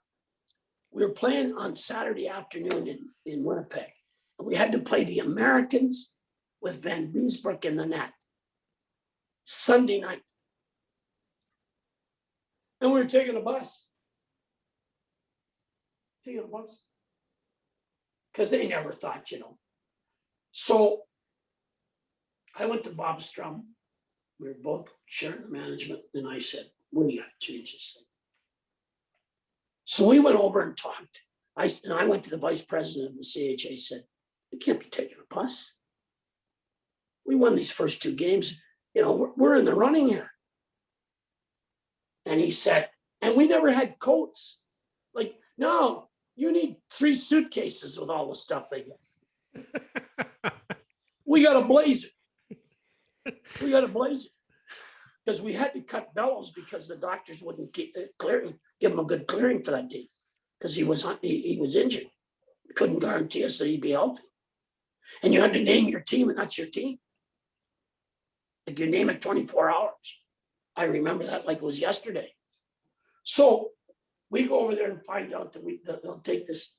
[SPEAKER 3] we were playing on Saturday afternoon in Winnipeg. And we had to play the Americans with Van Beesbrook in the net. Sunday night. And we were taking a bus. Take a bus. Because they never thought, So I went to Bob Strum. We were both sharing the management, and I said, we got to change this thing. So we went over and talked. I went to the vice president of the CHA, said, we can't be taking a bus. We won these first 2 games. We're in the running here. And he said, and we never had coats. Like, no, you need 3 suitcases with all the stuff they get. We got a blazer. Because we had to cut bellows because the doctors wouldn't give him a good clearing for that team because he was injured. Couldn't guarantee us that he'd be healthy. And you had to name your team, and that's your team. Like you name it 24 hours. I remember that like it was yesterday. So we go over there and find out that they'll take this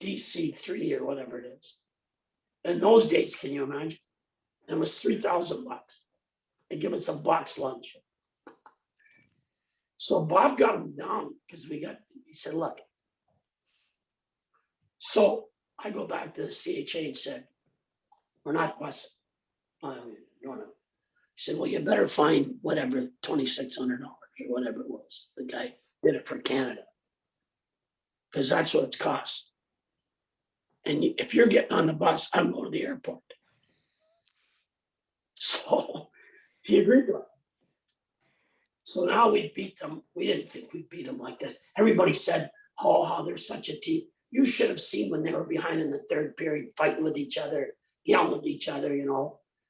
[SPEAKER 3] DC3 or whatever it is. In those days, can you imagine? It was $3,000. They give us a box lunch. So Bob got him down because he said, look. So I go back to the CHA and said, we're not busing. No. He said, well, you better find whatever, $2,600 or whatever it was. The guy did it for Canada. Because that's what it costs. And if you're getting on the bus, I'm going to the airport. So he agreed to it. So now we beat them. We didn't think we'd beat them like this. Everybody said, oh, how they're such a team. You should have seen when they were behind in the 3rd period, fighting with each other, yelling at each other,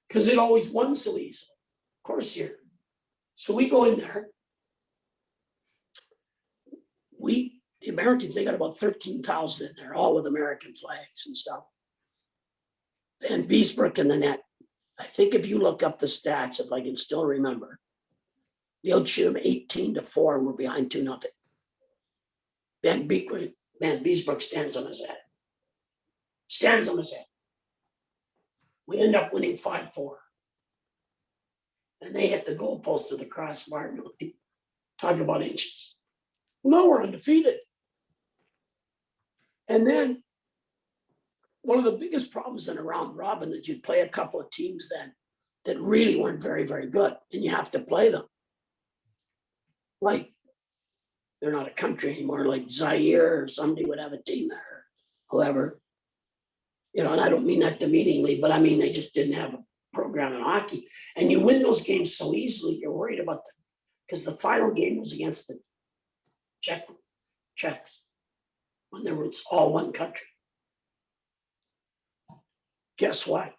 [SPEAKER 3] because it always won so easily. Of course, so we go in there. The Americans, they got about 13,000 in there, all with American flags and stuff. Van Beesbrook in the net. I think if you look up the stats, if I can still remember, we outshoot them 18-4 and we're behind 2-0. Van Beesbrook stands on his head. We end up winning 5-4. And they hit the goalpost to the crossbar. Talk about inches. No, we're undefeated. And then one of the biggest problems in a round robin that you'd play a couple of teams then that really weren't very, very good, and you have to play them. Like they're not a country anymore, like Zaire or somebody would have a team there, or whoever. And I don't mean that demeaningly, but I mean they just didn't have a program in hockey. And you win those games so easily, you're worried about them. Because the final game was against the Czechs, when there was all one country. Guess what?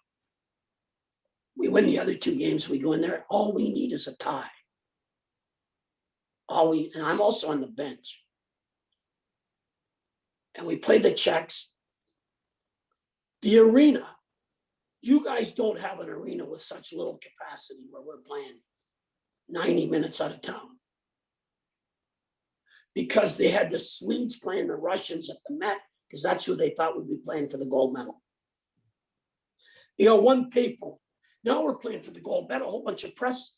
[SPEAKER 3] We win the other 2 games. We go in there. All we need is a tie. And I'm also on the bench. And we play the Czechs. The arena. You guys don't have an arena with such little capacity where we're playing 90 minutes out of town. Because they had the Swedes playing the Russians at the Met, because that's who they thought would be playing for the gold medal. One payphone. Now we're playing for the gold medal. A whole bunch of press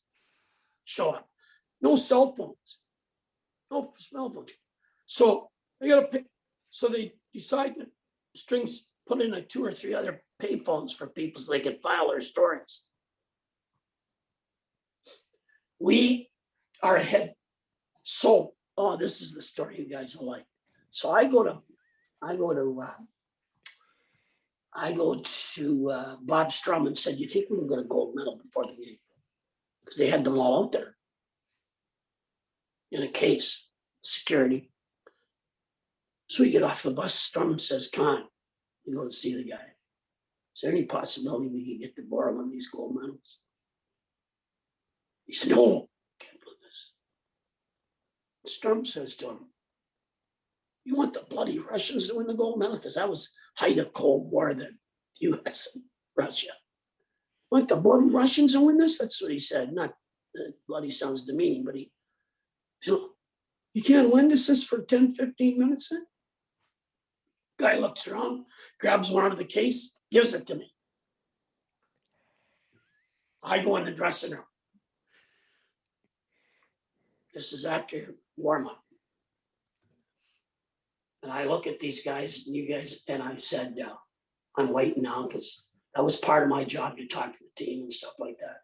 [SPEAKER 3] show up. No cell phones. No cell phones. So they got to pick. So they decided Strings put in 2 or 3 other payphones for people so they could file their stories. We are ahead. So, this is the story you guys will like. So I go to Bob Strum and said, you think we can get a gold medal before the game? Because they had them all out there in a case, security. So we get off the bus. Strum says, come on, we go to see the guy. Is there any possibility we can get to borrow one of these gold medals? He said, no, can't do this. Strum says to him, you want the bloody Russians to win the gold medal? Because that was height of Cold War, the U.S. and Russia. Want the bloody Russians to win this? That's what he said. Not bloody sounds demeaning, but you can't win this for 10, 15 minutes then? Guy looks around, grabs one out of the case, gives it to me. I go in the dressing room. This is after warm-up. And I look at these guys and you guys, and I said, I'm waiting now because that was part of my job to talk to the team and stuff like that.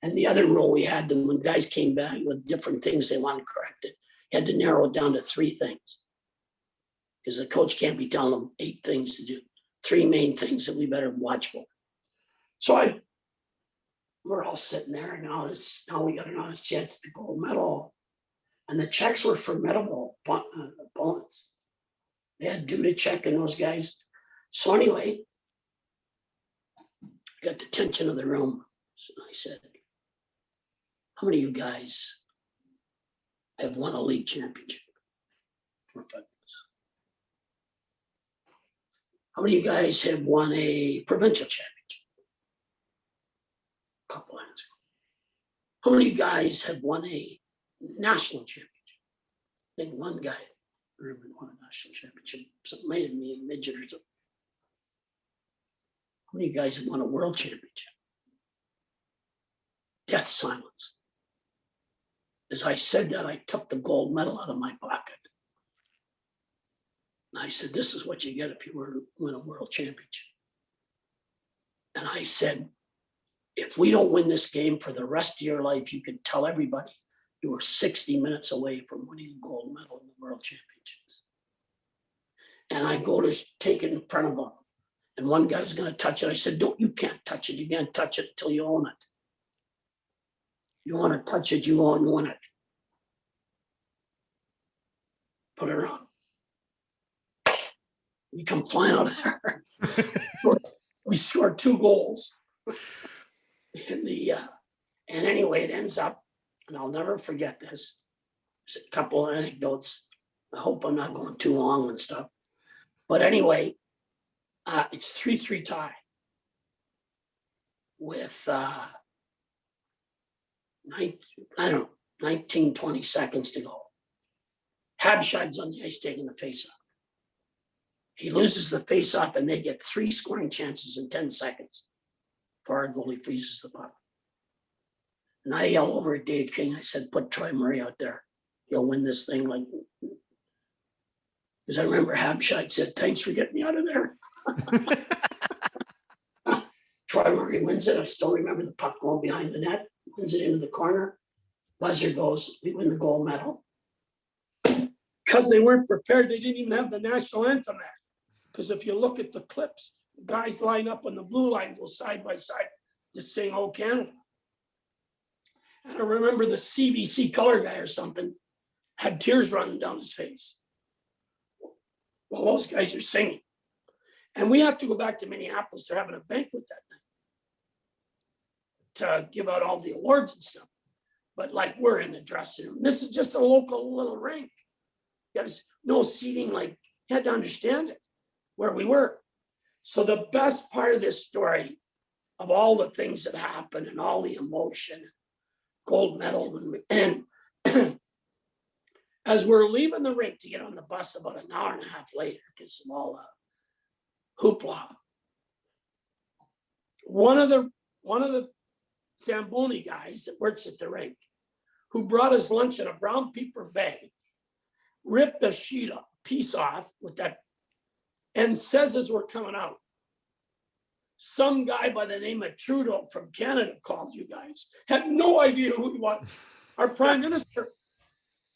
[SPEAKER 3] And the other rule we had, when guys came back with different things they wanted corrected, you had to narrow it down to 3 things. Because the coach can't be telling them 8 things to do. 3 main things that we better watch for. So we're all sitting there, and now we got an honest chance at the gold medal. And the Czechs were formidable opponents. They had Dudacek and those guys. So anyway, got the tension of the room. So I said, how many of you guys have won a league championship? How many of you guys have won a provincial championship? A couple hands. How many of you guys have won a national championship? I think one guy really won a national championship. Something made me a midget or something. How many of you guys have won a world championship? Death silence. As I said that, I took the gold medal out of my pocket. And I said, this is what you get if you were to win a world championship. And I said, if we don't win this game for the rest of your life, you can tell everybody you were 60 minutes away from winning a gold medal in the world championships. And I go to take it in front of them. And one guy was going to touch it. I said, you can't touch it. You can't touch it until you own it. You want to touch it, you own it. Put it on. We come flying out of there. We scored 2 goals. And anyway, it ends up, and I'll never forget this. There's a couple of anecdotes. I hope I'm not going too long and stuff. But anyway, it's 3-3 tie with 19, 20 seconds to go. Habscheid's on the ice taking the face-off. He loses the face-off, and they get 3 scoring chances in 10 seconds before our goalie freezes the puck. And I yell over at Dave King. I said, put Troy Murray out there. He'll win this thing. Because I remember Habscheid said, thanks for getting me out of there. Troy Murray wins it. I still remember the puck going behind the net, wins it into the corner. Buzzer goes, we win the gold medal. Because they weren't prepared, they didn't even have the national anthem act. Because if you look at the clips, guys line up on the blue line, go side by side to sing "Oh Canada." And I remember the CBC color guy or something had tears running down his face. Well, those guys are singing. And we have to go back to Minneapolis. They're having a banquet that night to give out all the awards and stuff. But we're in the dressing room. This is just a local little rink. There's no seating, you had to understand it, where we were. So the best part of this story, of all the things that happened and all the emotion, gold medal, and as we're leaving the rink to get on the bus about an hour and a half later, because of all the hoopla, one of the Zamboni guys that works at the rink, who brought us lunch in a brown paper bag, ripped a piece off with that, and says as we're coming out, some guy by the name of Trudeau from Canada called you guys. Had no idea who he was. Our prime minister,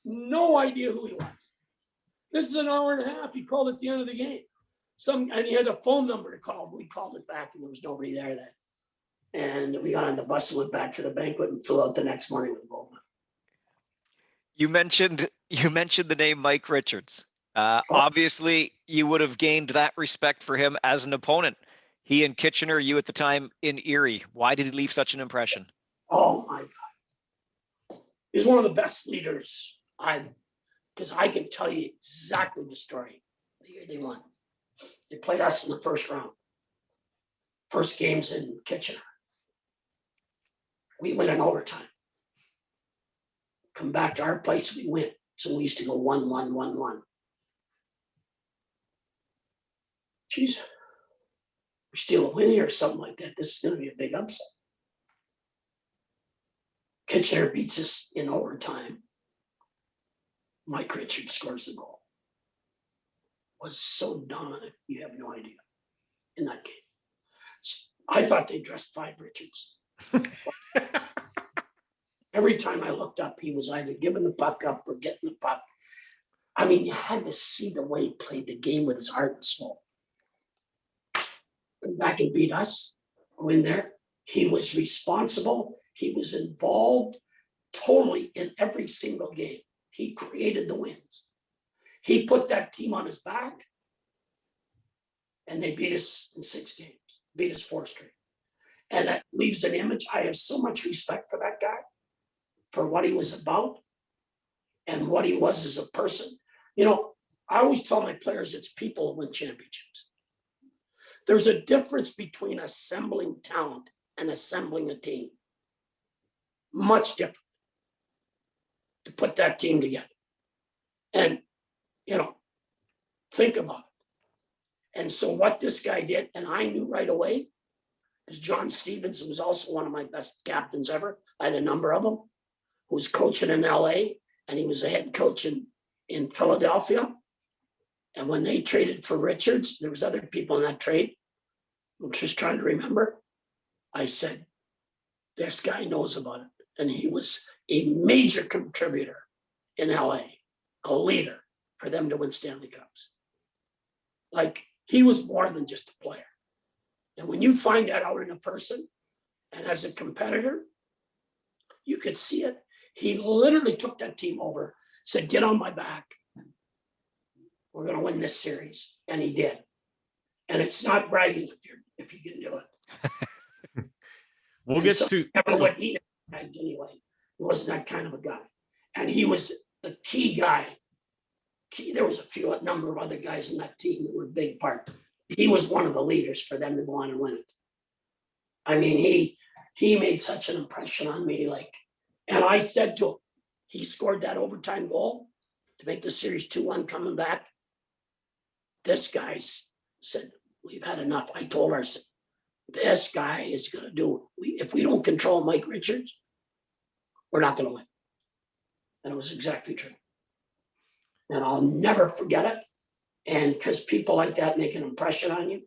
[SPEAKER 3] no idea who he was. This is an hour and a half. He called at the end of the game. And he had a phone number to call. We called it back, and there was nobody there then. And we got on the bus and went back to the banquet and flew out the next morning with a gold medal.
[SPEAKER 2] You mentioned the name Mike Richards. Obviously, you would have gained that respect for him as an opponent. He in Kitchener, you at the time in Erie. Why did he leave such an impression?
[SPEAKER 3] Oh my God. He's one of the best leaders because I can tell you exactly the story. The year they won. They played us in the first round. First games in Kitchener. We win in overtime. Come back to our place, we win. So we used to go 1-1, 1-1. Geez, we steal a win here or something like that. This is going to be a big upset. Kitchener beats us in overtime. Mike Richards scores the goal. was so dominant, you have no idea, in that game. I thought they dressed 5 Richards. Every time I looked up, he was either giving the puck up or getting the puck. I mean, you had to see the way he played the game with his heart and soul. Come back and beat us, go in there. He was responsible. He was involved totally in every single game. He created the wins. He put that team on his back, and they beat us in 6 games, beat us 4 straight. And that leaves an image. I have so much respect for that guy, for what he was about and what he was as a person. You know, I always tell my players, it's people who win championships. There's a difference between assembling talent and assembling a team. Much different to put that team together. And, you know, think about it. And so what this guy did, and I knew right away, is John Stevens, who was also one of my best captains ever. I had a number of them, who was coaching in LA, and he was a head coach in Philadelphia. And when they traded for Richards, there was other people in that trade. I'm just trying to remember. I said, this guy knows about it. And he was a major contributor in LA, a leader for them to win Stanley Cups. Like, he was more than just a player. And when you find that out in a person, and as a competitor, you could see it. He literally took that team over, said, get on my back. We're going to win this series. And he did. And it's not bragging if you can do it.
[SPEAKER 1] We'll get to
[SPEAKER 3] never what he bragged anyway. He wasn't that kind of a guy. And he was the key guy. There was a number of other guys in that team that were a big part. He was one of the leaders for them to go on and win it. I mean, he made such an impression on me. Like, and I said to him, he scored that overtime goal to make the series 2-1 coming back. This guy said, we've had enough. I told her, this guy is going to do it. If we don't control Mike Richards, we're not going to win. And it was exactly true. And I'll never forget it. And because people like that make an impression on you,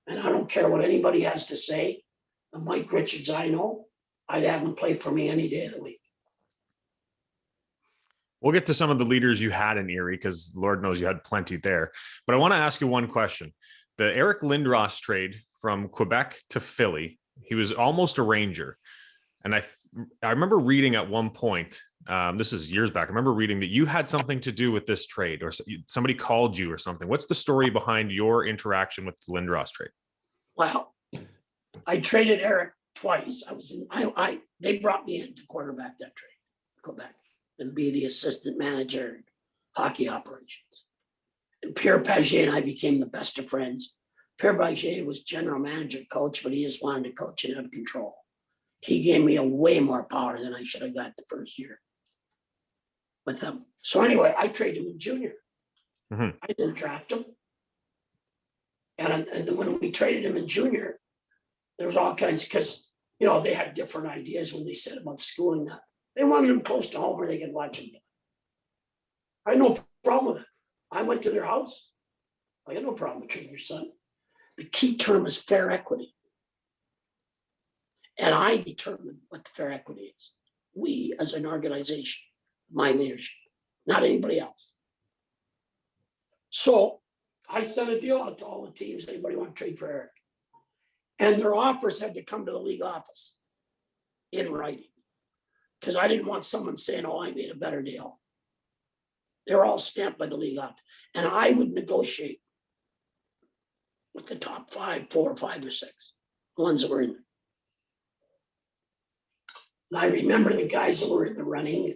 [SPEAKER 3] and I don't care what anybody has to say, the Mike Richards I know, I'd have him play for me any day of the week.
[SPEAKER 1] We'll get to some of the leaders you had in Erie, because Lord knows you had plenty there. But I want to ask you one question. The Eric Lindros trade from Quebec to Philly, he was almost a Ranger. And I remember reading at one point, this is years back, I remember reading that you had something to do with this trade, or somebody called you or something. What's the story behind your interaction with the Lindros trade?
[SPEAKER 3] Well, I traded Eric twice. They brought me in to quarterback that trade, Quebec, and be the assistant manager in hockey operations. And Pierre Paget and I became the best of friends. Pierre Paget was general manager coach, but he just wanted to coach and have control. He gave me a way more power than I should have got the first year with them. So anyway, I traded him in junior.
[SPEAKER 1] Mm-hmm.
[SPEAKER 3] I didn't draft him. And when we traded him in junior, there was all kinds, because, you know, they had different ideas when they said about schooling that. They wanted him close to home where they could watch him. I had no problem with it. I went to their house. I had no problem with treating your son. The key term is fair equity. And I determine what the fair equity is. We as an organization, my leadership, not anybody else. So I sent a deal out to all the teams. Anybody want to trade for Eric? And their offers had to come to the league office in writing, because I didn't want someone saying, oh, I made a better deal. They're all stamped by the league office. And I would negotiate with the top 5, 4, 5, or 6, the ones that were in there. And I remember the guys that were in the running,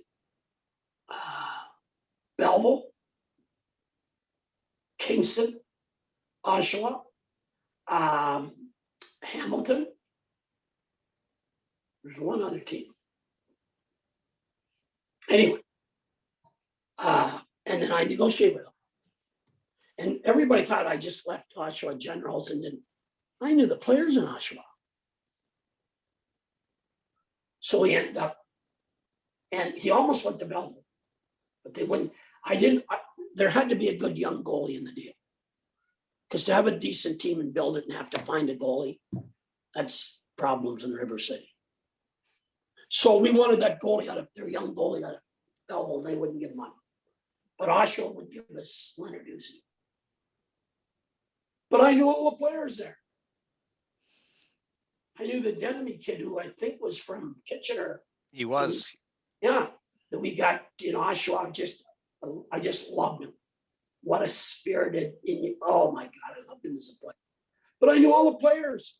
[SPEAKER 3] Belleville, Kingston, Oshawa, Hamilton. There's one other team. Anyway, and then I negotiated with them. And everybody thought I just left Oshawa Generals, and then I knew the players in Oshawa. So he ended up, and he almost went to Belleville, but they wouldn't. There had to be a good young goalie in the deal. Because to have a decent team and build it and have to find a goalie, that's problems in River City. So we wanted that goalie out of their young goalie out of Belleville. They wouldn't give money, but Oshawa would give us Leonard Uzi. But I knew all the players there. I knew the Denemy kid, who I think was from Kitchener.
[SPEAKER 2] He was.
[SPEAKER 3] Yeah, that we got, Oshawa. I just loved him. What a spirited, oh my God, I loved him as a player. But I knew all the players.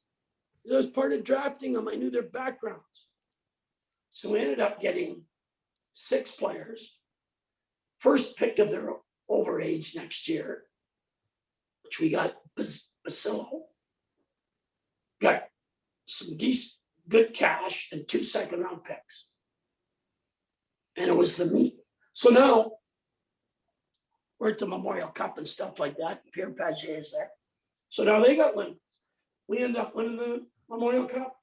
[SPEAKER 3] I was part of drafting them. I knew their backgrounds. So we ended up getting 6 players. First pick of their overage next year, which we got Basillo. Got some decent, good cash and 2 second-round picks. And it was the meat. So now we're at the Memorial Cup and stuff like that. Pierre Paget is there. So now they got limits. We end up winning the Memorial Cup.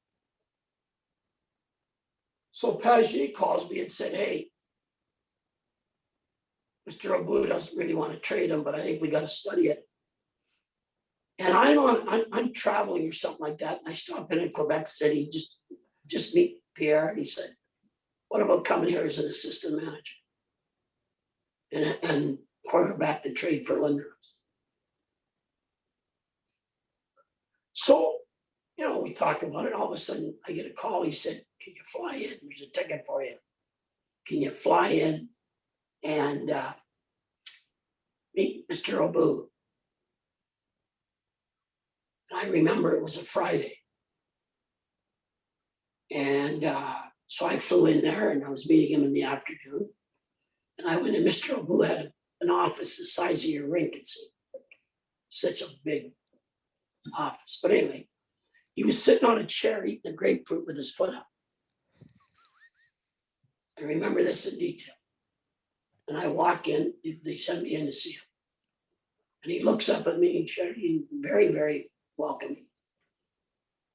[SPEAKER 3] So Paget calls me and said, hey, Mr. Obu doesn't really want to trade him, but I think we got to study it. And I'm traveling or something like that. And I stopped in Quebec City, just meet Pierre. And he said, what about coming here as an assistant manager? And quarterback the trade for Lindros. So, we talk about it. All of a sudden, I get a call. He said, can you fly in? There's a ticket for you. Can you fly in and meet Mr. Obu? I remember it was a Friday. And so I flew in there and I was meeting him in the afternoon. And I went in, Mr. Obu had an office the size of your rink. It's such a big office. But anyway, he was sitting on a chair eating a grapefruit with his foot up. I remember this in detail. And I walk in, they send me in to see him. And he looks up at me and Sherry, very, very welcoming.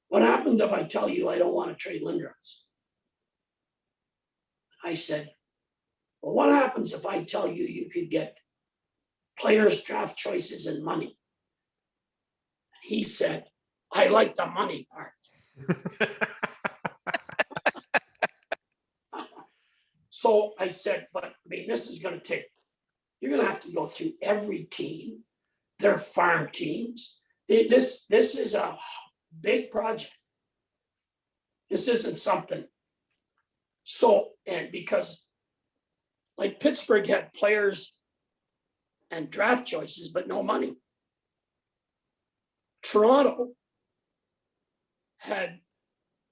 [SPEAKER 3] What happened if I tell you I don't want to trade Lindros? I said, well, what happens if I tell you you could get players, draft choices, and money? And he said, I like the money part. So I said, but this is going to take, you're going to have to go through every team, their farm teams. This is a big project. This isn't something. So, and because like Pittsburgh had players and draft choices, but no money. Toronto had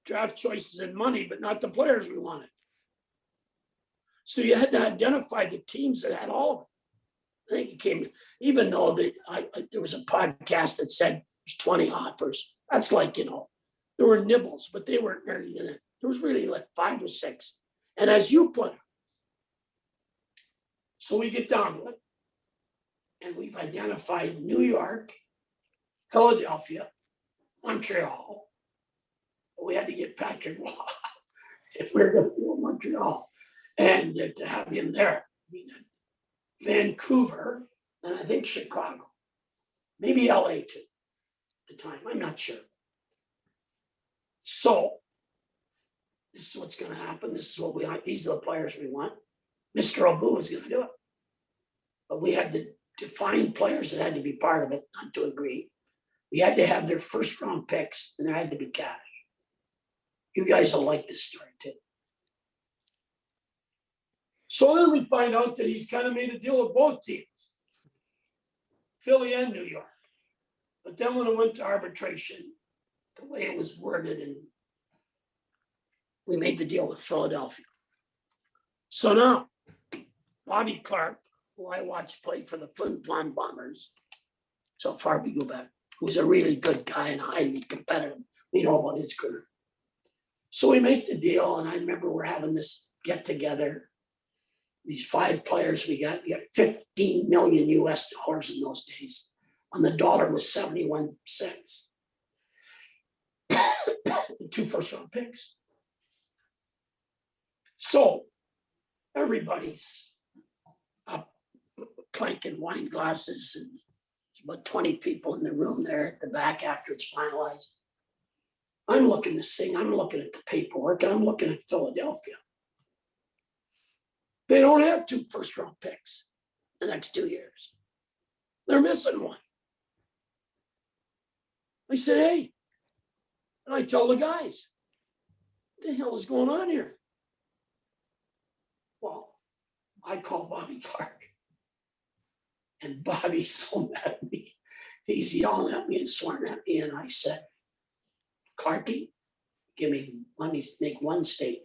[SPEAKER 3] draft choices and money, but not the players we wanted. So you had to identify the teams that had all of it. I think it came, even though there was a podcast that said there's 20 offers. That's like, there were nibbles, but they weren't really in it. There was really like 5 or 6. And as you put it, so we get down to it, and we've identified New York, Philadelphia, Montreal. We had to get Patrick Waugh if we were going to do Montreal. And to have him there, Vancouver, and I think Chicago, maybe LA too, at the time, I'm not sure. So this is what's going to happen. This is what we want. These are the players we want. Mr. Obu is going to do it. But we had to define players that had to be part of it, not to agree. We had to have their first round picks, and there had to be cash. You guys will like this story too. So then we find out that he's kind of made a deal with both teams, Philly and New York. But then when it went to arbitration, the way it was worded, and we made the deal with Philadelphia. So now, Bobby Clark, who I watched play for the Flin Flon Bombers, so far we go back, who's a really good guy and highly competitive. We know about his career. So we make the deal, and I remember we're having this get together. These 5 players we got 15 million US dollars in those days, when the dollar was 71 cents. 2 first round picks. So everybody's up clanking wine glasses and about 20 people in the room there at the back after it's finalized. I'm looking this thing, I'm looking at the paperwork, and I'm looking at Philadelphia. They don't have 2 first-round picks the next 2 years. They're missing one. I said, hey, and I tell the guys, what the hell is going on here? Well, I call Bobby Clark. And Bobby's so mad at me. He's yelling at me and swearing at me. And I said, Clarky, let me make one statement.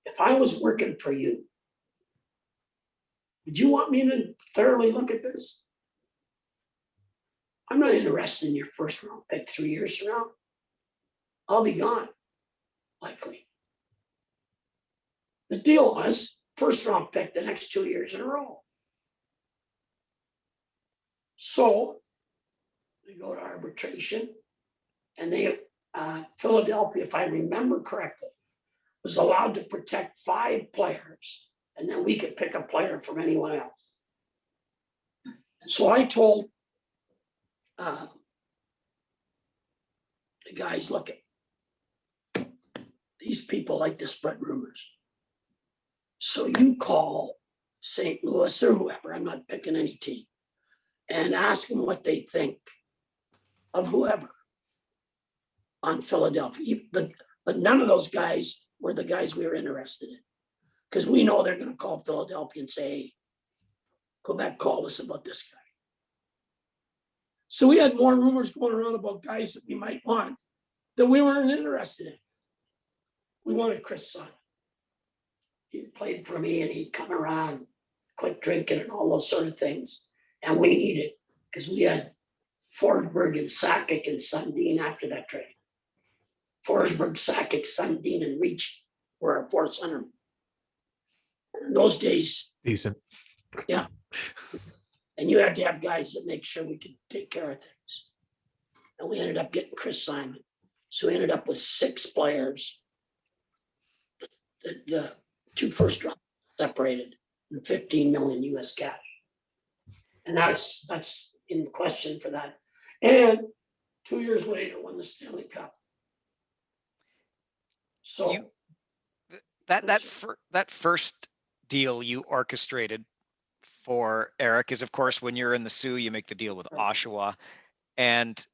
[SPEAKER 3] If I was working for you, would you want me to thoroughly look at this? I'm not interested in your first round pick 3 years from now. I'll be gone, likely. The deal was first round pick the next 2 years in a row. So we go to arbitration, and Philadelphia, if I remember correctly, was allowed to protect 5 players, and then we could pick a player from anyone else. And so I told the guys, look, these people like to spread rumors. So you call St. Louis or whoever, I'm not picking any team, and ask them what they think of whoever on Philadelphia. But none of those guys were the guys we were interested in, because we know they're going to call Philadelphia and say, hey, Quebec called us about this guy. So we had more rumors going around about guys that we might want that we weren't interested in. We wanted Chris Simon. He played for me, and he'd come around, quit drinking and all those sort of things. And we needed, because we had Forsberg and Sakic and Sundin after that trade. Forsberg, Sakic, Sundin, and Reach were our 4th center. In those days,
[SPEAKER 1] Decent.
[SPEAKER 3] Yeah. And you had to have guys that make sure we could take care of things. And we ended up getting Chris Simon. So we ended up with 6 players. The 2 first rounds separated and 15 million US cash. And that's in question for that. And 2 years later, won the Stanley Cup. So
[SPEAKER 2] that first deal you orchestrated for Eric is, of course, when you're in the Sioux, you make the deal with Oshawa. And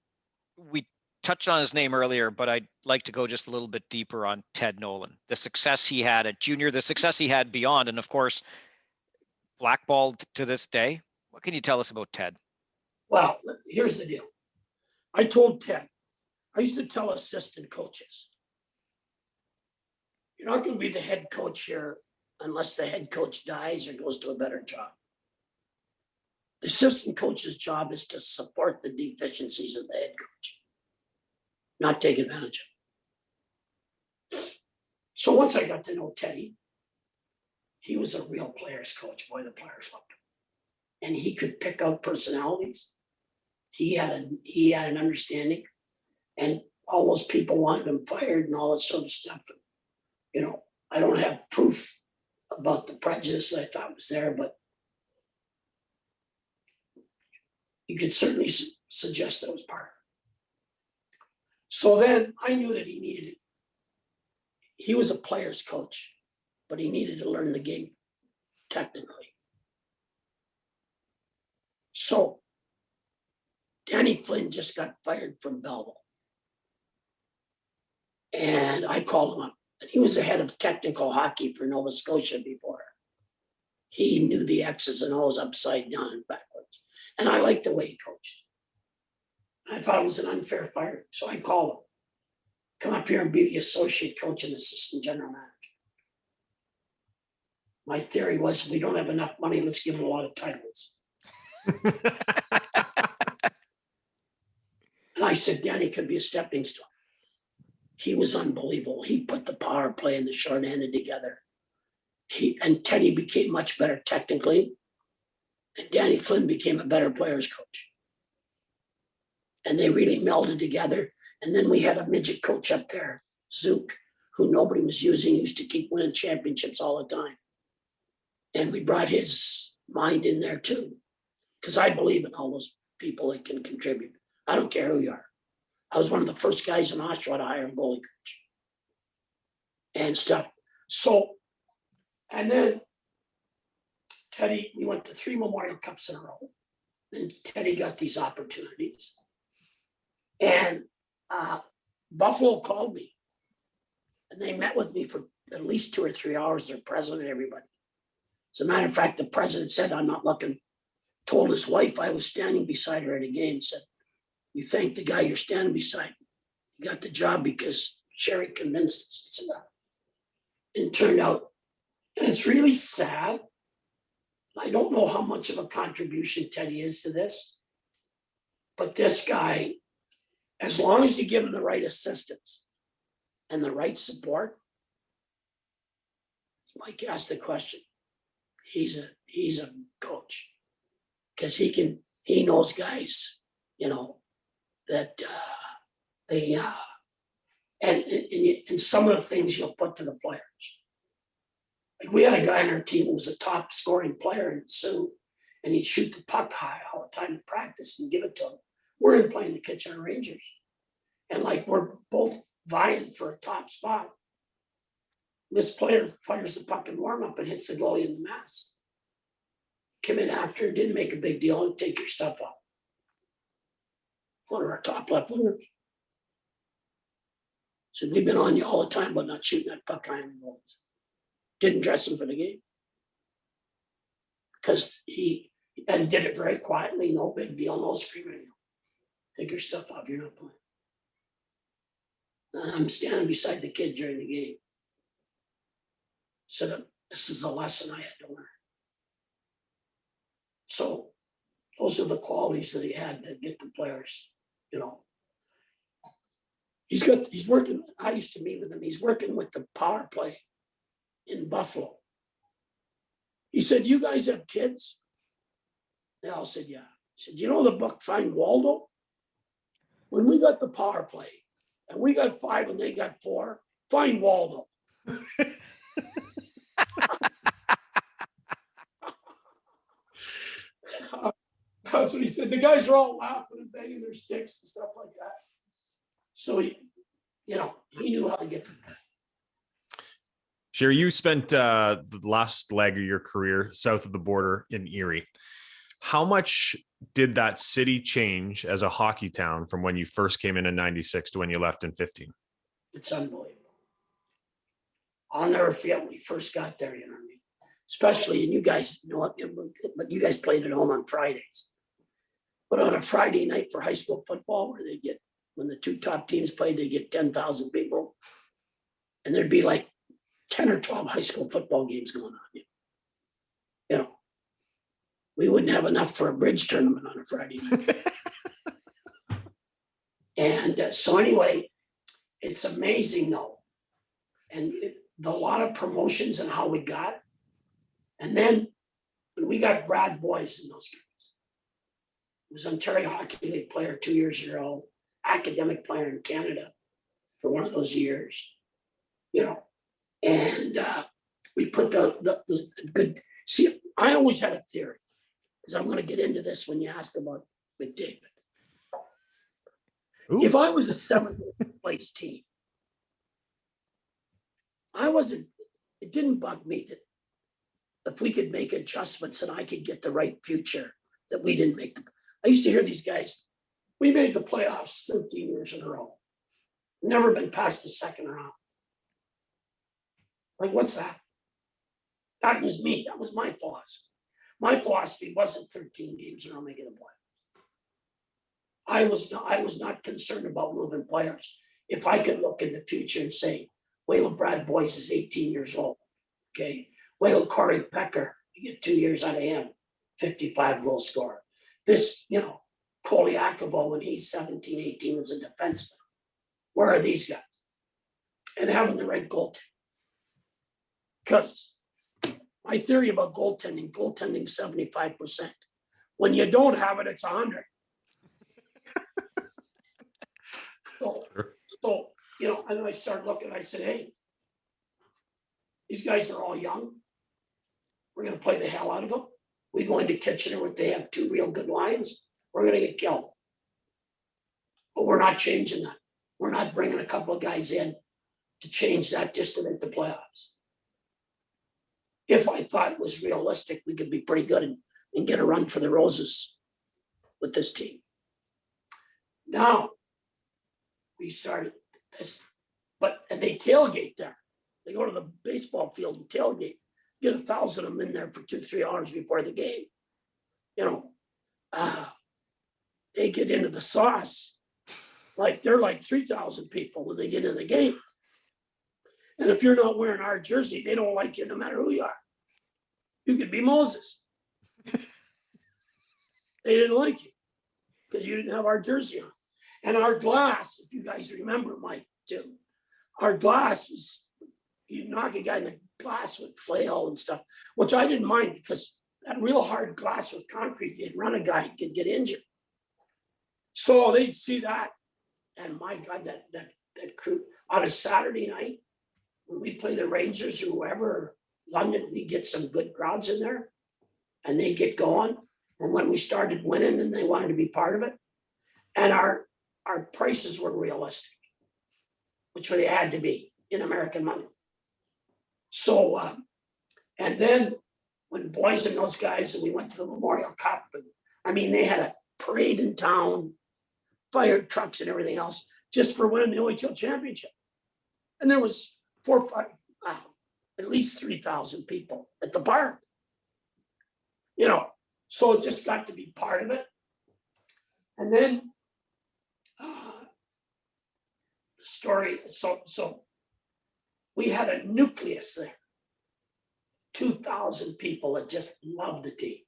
[SPEAKER 2] we touched on his name earlier, but I'd like to go just a little bit deeper on Ted Nolan, the success he had at junior, the success he had beyond, and of course, blackballed to this day. What can you tell us about Ted?
[SPEAKER 3] Well, here's the deal. I told Ted, I used to tell assistant coaches, you're not going to be the head coach here unless the head coach dies or goes to a better job. The assistant coach's job is to support the deficiencies of the head coach, not take advantage of it. So once I got to know Teddy, he was a real players coach. Boy, the players loved him. And he could pick out personalities. He had an understanding. And all those people wanted him fired and all that sort of stuff. You know, I don't have proof about the prejudice that I thought was there, but you could certainly suggest that was part of it. So then I knew that he was a player's coach, but he needed to learn the game technically. So Danny Flynn just got fired from Belleville. And I called him up. And he was the head of technical hockey for Nova Scotia before. He knew the X's and O's upside down and backwards. And I liked the way he coached. And I thought it was an unfair fire. So I called him. Come up here and be the associate coach and assistant general manager. My theory was, if we don't have enough money, let's give him a lot of titles. And I said, Danny could be a stepping stone. He was unbelievable. He put the power play and the shorthanded together. And Teddy became much better technically. And Danny Flynn became a better players coach. And they really melded together. And then we had a midget coach up there, Zook, who nobody was using, used to keep winning championships all the time. And we brought his mind in there too. because I believe in all those people that can contribute. I don't care who you are. I was one of the first guys in Oshawa to hire a goalie coach and stuff. So, and then Teddy, we went to 3 Memorial Cups in a row. Then Teddy got these opportunities. And Buffalo called me. And they met with me for at least 2 or 3 hours, their president, everybody. As a matter of fact, the president said, I'm not looking, told his wife I was standing beside her at a game, said, you thank the guy you're standing beside. You got the job because Sherry convinced us. It's enough. And it turned out, and it's really sad. I don't know how much of a contribution Teddy is to this, but this guy, as long as you give him the right assistance and the right support, Mike asked the question. He's a coach because he knows guys, you know, that and some of the things he'll put to the players. Like we had a guy on our team who was a top scoring player in Sioux, and he'd shoot the puck high all the time in practice and give it to him. We're in playing the Kitchener Rangers, and like we're both vying for a top spot. This player fires the puck in warm up and hits the goalie in the mask. Came in after, didn't make a big deal, and take your stuff off. One of our top left wingers. Said, we've been on you all the time, but not shooting that puck high in the goals. Didn't dress him for the game. Because he did it very quietly, no big deal, no screaming. Take your stuff off, you're not playing. And I'm standing beside the kid during the game. So this is a lesson I had to learn. So those are the qualities that he had to get the players, you know. He's working, I used to meet with him, he's working with the power play in Buffalo. He said, you guys have kids? They all said, yeah. He said, you know the book Find Waldo? When we got the power play and we got 5 and they got 4, find Waldo. That's what he said. The guys are all laughing and banging their sticks and stuff like that. So he knew how to get to that.
[SPEAKER 1] Sherry, you spent the last leg of your career south of the border in Erie. How much did that city change as a hockey town from when you first came in 96 to when you left in 15?
[SPEAKER 3] It's unbelievable. I'll never forget when we first got there, you know what I mean? Especially, and you guys know it, but you guys played at home on Fridays. But on a Friday night for high school football, where when the 2 top teams played, they get 10,000 people. And there'd be like 10 or 12 high school football games going on. You know, we wouldn't have enough for a bridge tournament on a Friday night. And so anyway, it's amazing though. And a lot of promotions and how we got. And then when we got Brad Boyce and those guys, he was Ontario Hockey League player 2 years in a row, academic player in Canada for one of those years, you know. And we put the good, see, I always had a theory, because I'm going to get into this when you ask about McDavid. Ooh. If I was a 7th place team, it didn't bug me that if we could make adjustments and I could get the right future, that we didn't make I used to hear these guys, we made the playoffs 13 years in a row. Never been past the second round. Like, what's that? That was me. That was my philosophy. My philosophy wasn't 13 games and I'll make it a play. I was not concerned about moving players. If I could look in the future and say, wait till Brad Boyce is 18 years old. Okay. Wait till Corey Pecker, you get 2 years out of him, 55 goal scorer. This, you know, Koliakovo when he's 17, 18 was a defenseman. Where are these guys? And having the right goaltending. Because my theory about goaltending 75%. When you don't have it, it's 100. So, you know, and I started looking, I said, hey, these guys are all young. We're going to play the hell out of them. we go into Kitchener where they have 2 real good lines, we're going to get killed. But we're not changing that. We're not bringing a couple of guys in to change that just to make the playoffs. If I thought it was realistic, we could be pretty good and get a run for the roses with this team. Now, we started this, and they tailgate there. They go to the baseball field and tailgate, get 1,000 of them in there for 2-3 hours before the game. They get into the sauce, like they're like 3,000 people when they get into the game. And if you're not wearing our jersey, they don't like you no matter who you are. You could be Moses. They didn't like you because you didn't have our jersey on. And our glass, if you guys remember, Mike, too, our glass was, you knock a guy in the glass with flail and stuff, which I didn't mind because that real hard glass with concrete, you'd run a guy, could get injured. So they'd see that. And my God, that crew on a Saturday night, when we play the Rangers or whoever, London, we get some good crowds in there and they get going. And when we started winning, then they wanted to be part of it. And our prices were realistic, which they had to be in American money. So, and then when Boys and those guys, and we went to the Memorial Cup, and I mean, they had a parade in town, fire trucks and everything else, just for winning the OHL championship. And there was 4 or 5, at least 3,000 people at the park. So it just got to be part of it. And then the story, so we had a nucleus there, 2,000 people that just loved the team.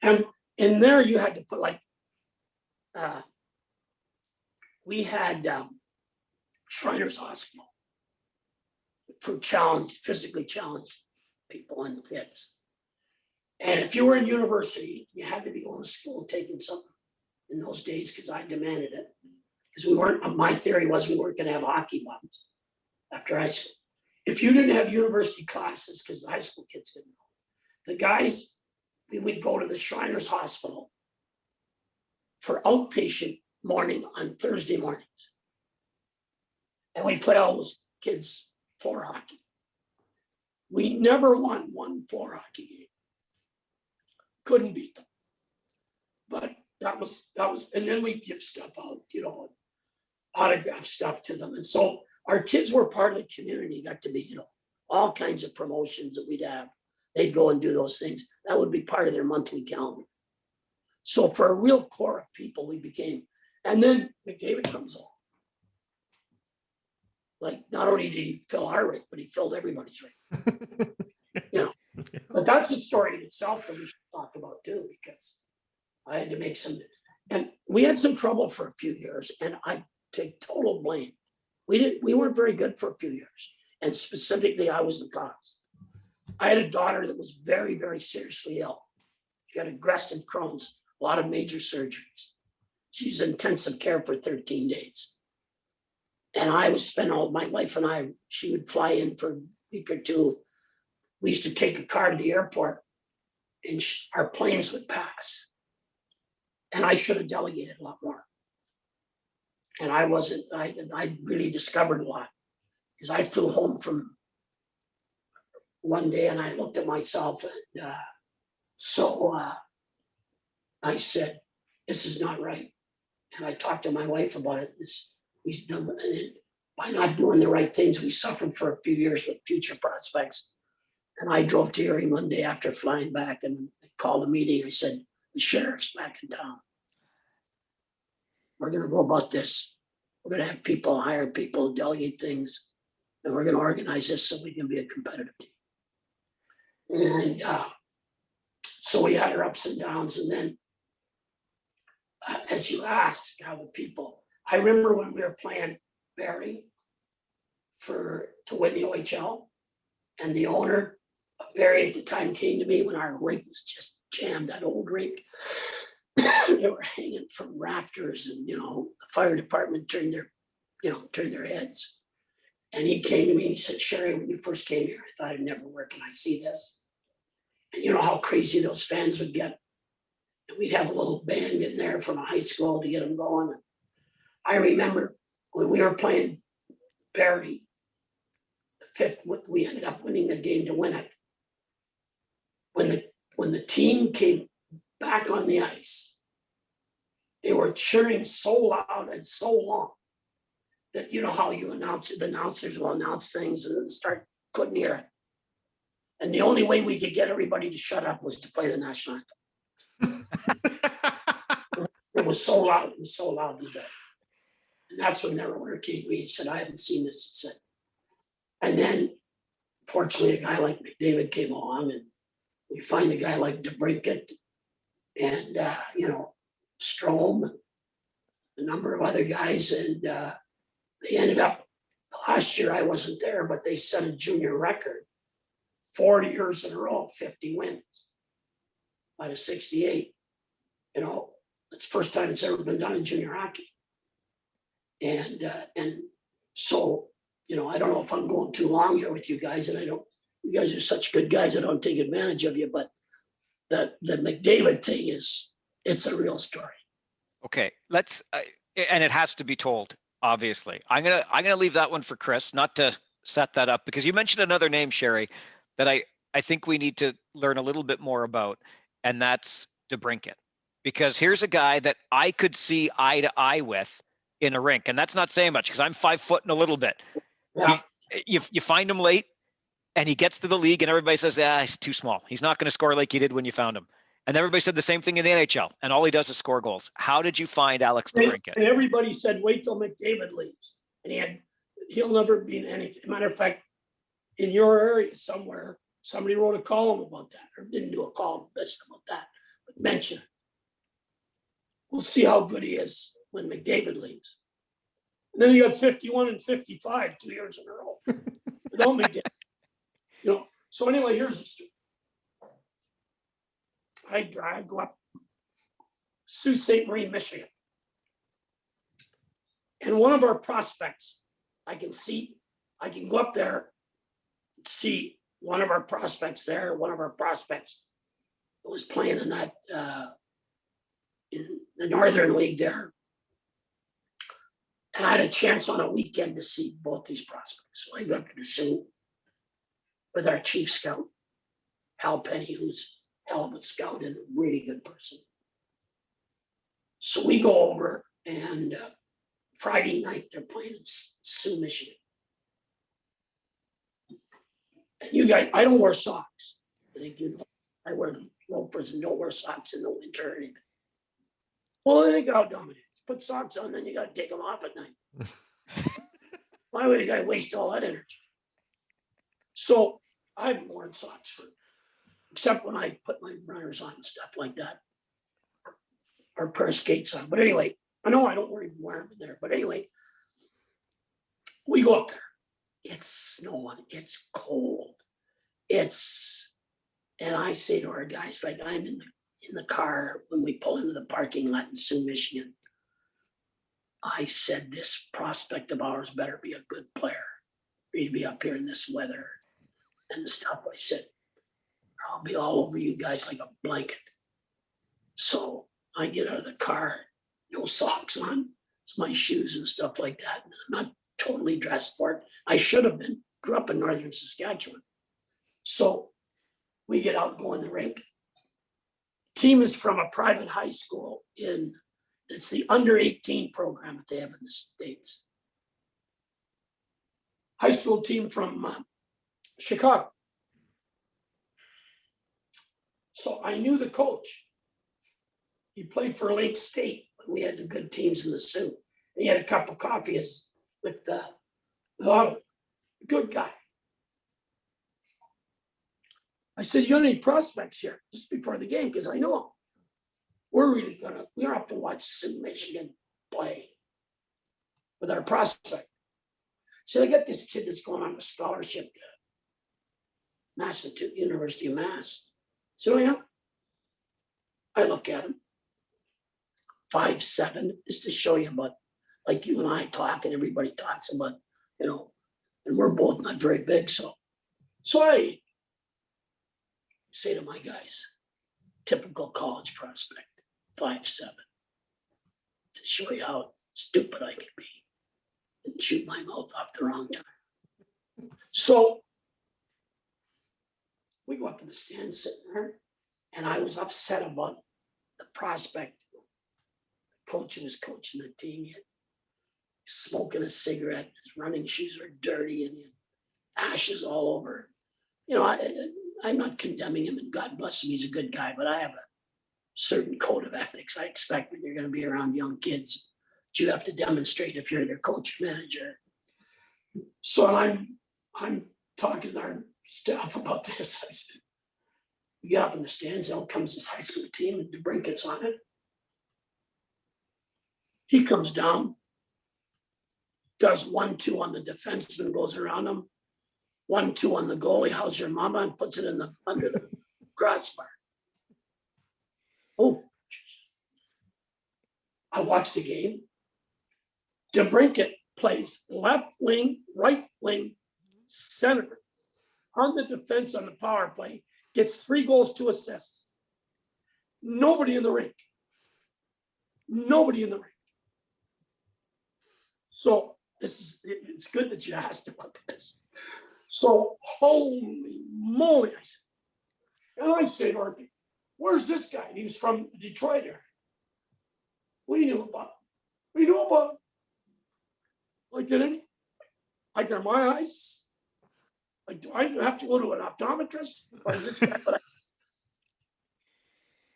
[SPEAKER 3] And in there you had to put like, we had Shriners Hospital for physically challenged people and kids. And if you were in university, you had to be going to school and taking something in those days because I demanded it. Because my theory was we weren't going to have hockey bums after high school. If you didn't have university classes, because the high school kids didn't know, the guys, we would go to the Shriners Hospital for outpatient morning on Thursday mornings. And we play all those kids floor hockey. We never won one floor hockey game. Couldn't beat them. But that was, and then we give stuff out, autograph stuff to them. And so our kids were part of the community, got to be, all kinds of promotions that we'd have. They'd go and do those things. That would be part of their monthly calendar. So for a real core of people, we became, and then McDavid comes on. Like, not only did he fill our rink, but he filled everybody's rink. But that's a story in itself that we should talk about too, because I had to make some, and we had some trouble for a few years, and I take total blame. We weren't very good for a few years, and specifically I was the cause. I had a daughter that was very, very seriously ill. She had aggressive Crohn's, a lot of major surgeries. She's in intensive care for 13 days. And I was spending all my wife and I, she would fly in for a week or two. We used to take a car to the airport and our planes would pass. And I should have delegated a lot more. And I wasn't, I really discovered a lot because I flew home from one day and I looked at myself and I said, this is not right. And I talked to my wife about it. By not doing the right things, we suffered for a few years with future prospects. And I drove to Erie one day after flying back and called a meeting. I said, the sheriff's back in town. We're going to go about this. We're going to have people, hire people, delegate things, and we're going to organize this so we can be a competitive team. And so we had our ups and downs. And then, as you ask how the people, I remember when we were playing Barrie to win the OHL, and the owner of Barrie at the time came to me when our rink was just jammed, that old rink. They were hanging from rafters, and the fire department turned their heads. And he came to me and he said, Sherry, when you first came here, I thought I'd never work. And I see this. And you know how crazy those fans would get. And we'd have a little band in there from high school to get them going. And I remember when we were playing Barrie, the fifth, we ended up winning the game to win it. When the team came back on the ice, they were cheering so loud and so long that you know how you announce, the announcers will announce things and then couldn't hear it. And the only way we could get everybody to shut up was to play the national anthem. It was so loud, it was so loud. And that's when their owner came to me and said, I haven't seen this since. And then, fortunately, a guy like McDavid came along, and we find a guy like DeBrincat and, Strome, a number of other guys. And they ended up, last year I wasn't there, but they set a junior record, 4 years in a row, 50 wins out of 68. It's the first time it's ever been done in junior hockey. And so, I don't know if I'm going too long here with you guys, and you guys are such good guys, I don't take advantage of you, but the McDavid thing it's a real story.
[SPEAKER 2] Okay, and it has to be told, obviously. I'm gonna leave that one for Chris, not to set that up, because you mentioned another name, Sherry, that I think we need to learn a little bit more about, and that's DeBrincat. Because here's a guy that I could see eye to eye with in a rink, and that's not saying much because I'm 5 foot and a little bit.
[SPEAKER 3] Yeah.
[SPEAKER 2] You find him late, and he gets to the league, and everybody says, he's too small. He's not going to score like he did when you found him. And everybody said the same thing in the NHL, and all he does is score goals. How did you find Alex DeBrincat?
[SPEAKER 3] And everybody said, wait till McDavid leaves. And he'll never be in anything. Matter of fact, in your area somewhere, somebody wrote a column about that, or didn't do a column about that, but mention it. We'll see how good he is when McDavid leaves. And then he got 51 and 55 2 years in a row. Without McDavid. So anyway, here's the story. I go up Sault Ste. Marie, Michigan. And one of our prospects, I can go up there and see one of our prospects there, one of our prospects who was playing in that, in the Northern League there. And I had a chance on a weekend to see both these prospects. So I got to the Sault with our chief scout, Hal Penny, who's a hell of a scout and a really good person. So we go over, and Friday night they're playing in Sault, Michigan. And you guys, I don't wear socks. I think I wear loafers and don't wear socks in the winter or anything. Well, I think how dumb it is. Put socks on, then you got to take them off at night. Why would a guy waste all that energy? So I haven't worn socks except when I put my runners on and stuff like that, or pair of skates on. But anyway, I know I don't even wear them in there. But anyway, we go up there. It's snowing. It's cold. And I say to our guys, like, I'm in the car when we pull into the parking lot in Sault, Michigan. I said, this prospect of ours better be a good player. He'd be up here in this weather and stuff. I said, I'll be all over you guys like a blanket. So I get out of the car, no socks on, it's my shoes and stuff like that. And I'm not totally dressed for it. I should have been. Grew up in northern Saskatchewan. So we get out, go in the rink. Team is from a private high school it's the under 18 program that they have in the States. High school team from Chicago. So I knew the coach. He played for Lake State when we had the good teams in the Sioux. He had a cup of coffee with Otto. Good guy. I said, you got any prospects here? Just before the game, because I know them. We're up to watch Sault, Michigan play with our prospect. So I got this kid that's going on a scholarship to Massachusetts, University of Mass. So yeah, I look at him, 5'7", just to show you about, like you and I talk and everybody talks about, and we're both not very big. So I say to my guys, typical college prospect, 5'7", to show you how stupid I can be and shoot my mouth off the wrong time. So we go up in the stands sitting there, and I was upset about the prospect. The coach who was coaching the team, he had smoking a cigarette, his running shoes were dirty, and he had ashes all over. You know, I'm not condemning him, and God bless him, he's a good guy, but I have a certain code of ethics I expect when you're going to be around young kids that you have to demonstrate if you're their coach or manager. So I'm talking to our staff about this. I said, we get up in the stands, out comes this high school team, and DeBrincat's on it. He comes down, does 1-2 on the defenseman, goes around him, 1-2 on the goalie, how's your mama, and puts it in the under the crossbar. Oh, I watched the game. DeBrincat plays left wing, right wing, center on the defense on the power play, gets 3 goals, 2 assists. Nobody in the rink. Nobody in the rink. So it's good that you asked about this. So holy moly, I said, and I say to Arby, where's this guy? And he was from Detroit area. We knew about him. We knew about him. Like, did any? Like, are my eyes? Like, do I have to go to an optometrist? Or is this guy,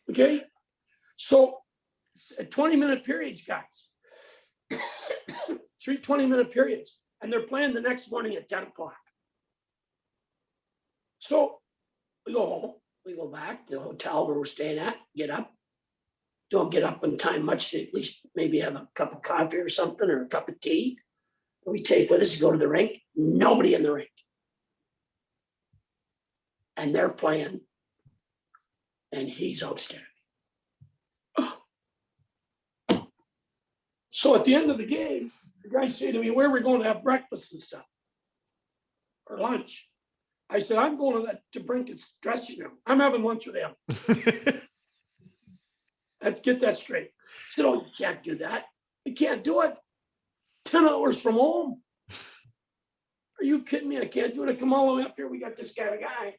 [SPEAKER 3] okay. So 20-minute periods, guys. 3 20-minute periods. And they're playing the next morning at 10 o'clock. So we go home. We go back to the hotel where we're staying at, get up. Don't get up in time much to at least maybe have a cup of coffee or something, or a cup of tea. We take with us, go to the rink. Nobody in the rink. And they're playing. And he's outstanding. So at the end of the game, the guys say to me, where are we going to have breakfast and stuff? Or lunch? I said, I'm going to that DeBrincat's dressing room. I'm having lunch with him. Let's get that straight. I said, oh, you can't do that. You can't do it. 10 hours from home. Are you kidding me? I can't do it. I come all the way up here. We got this guy.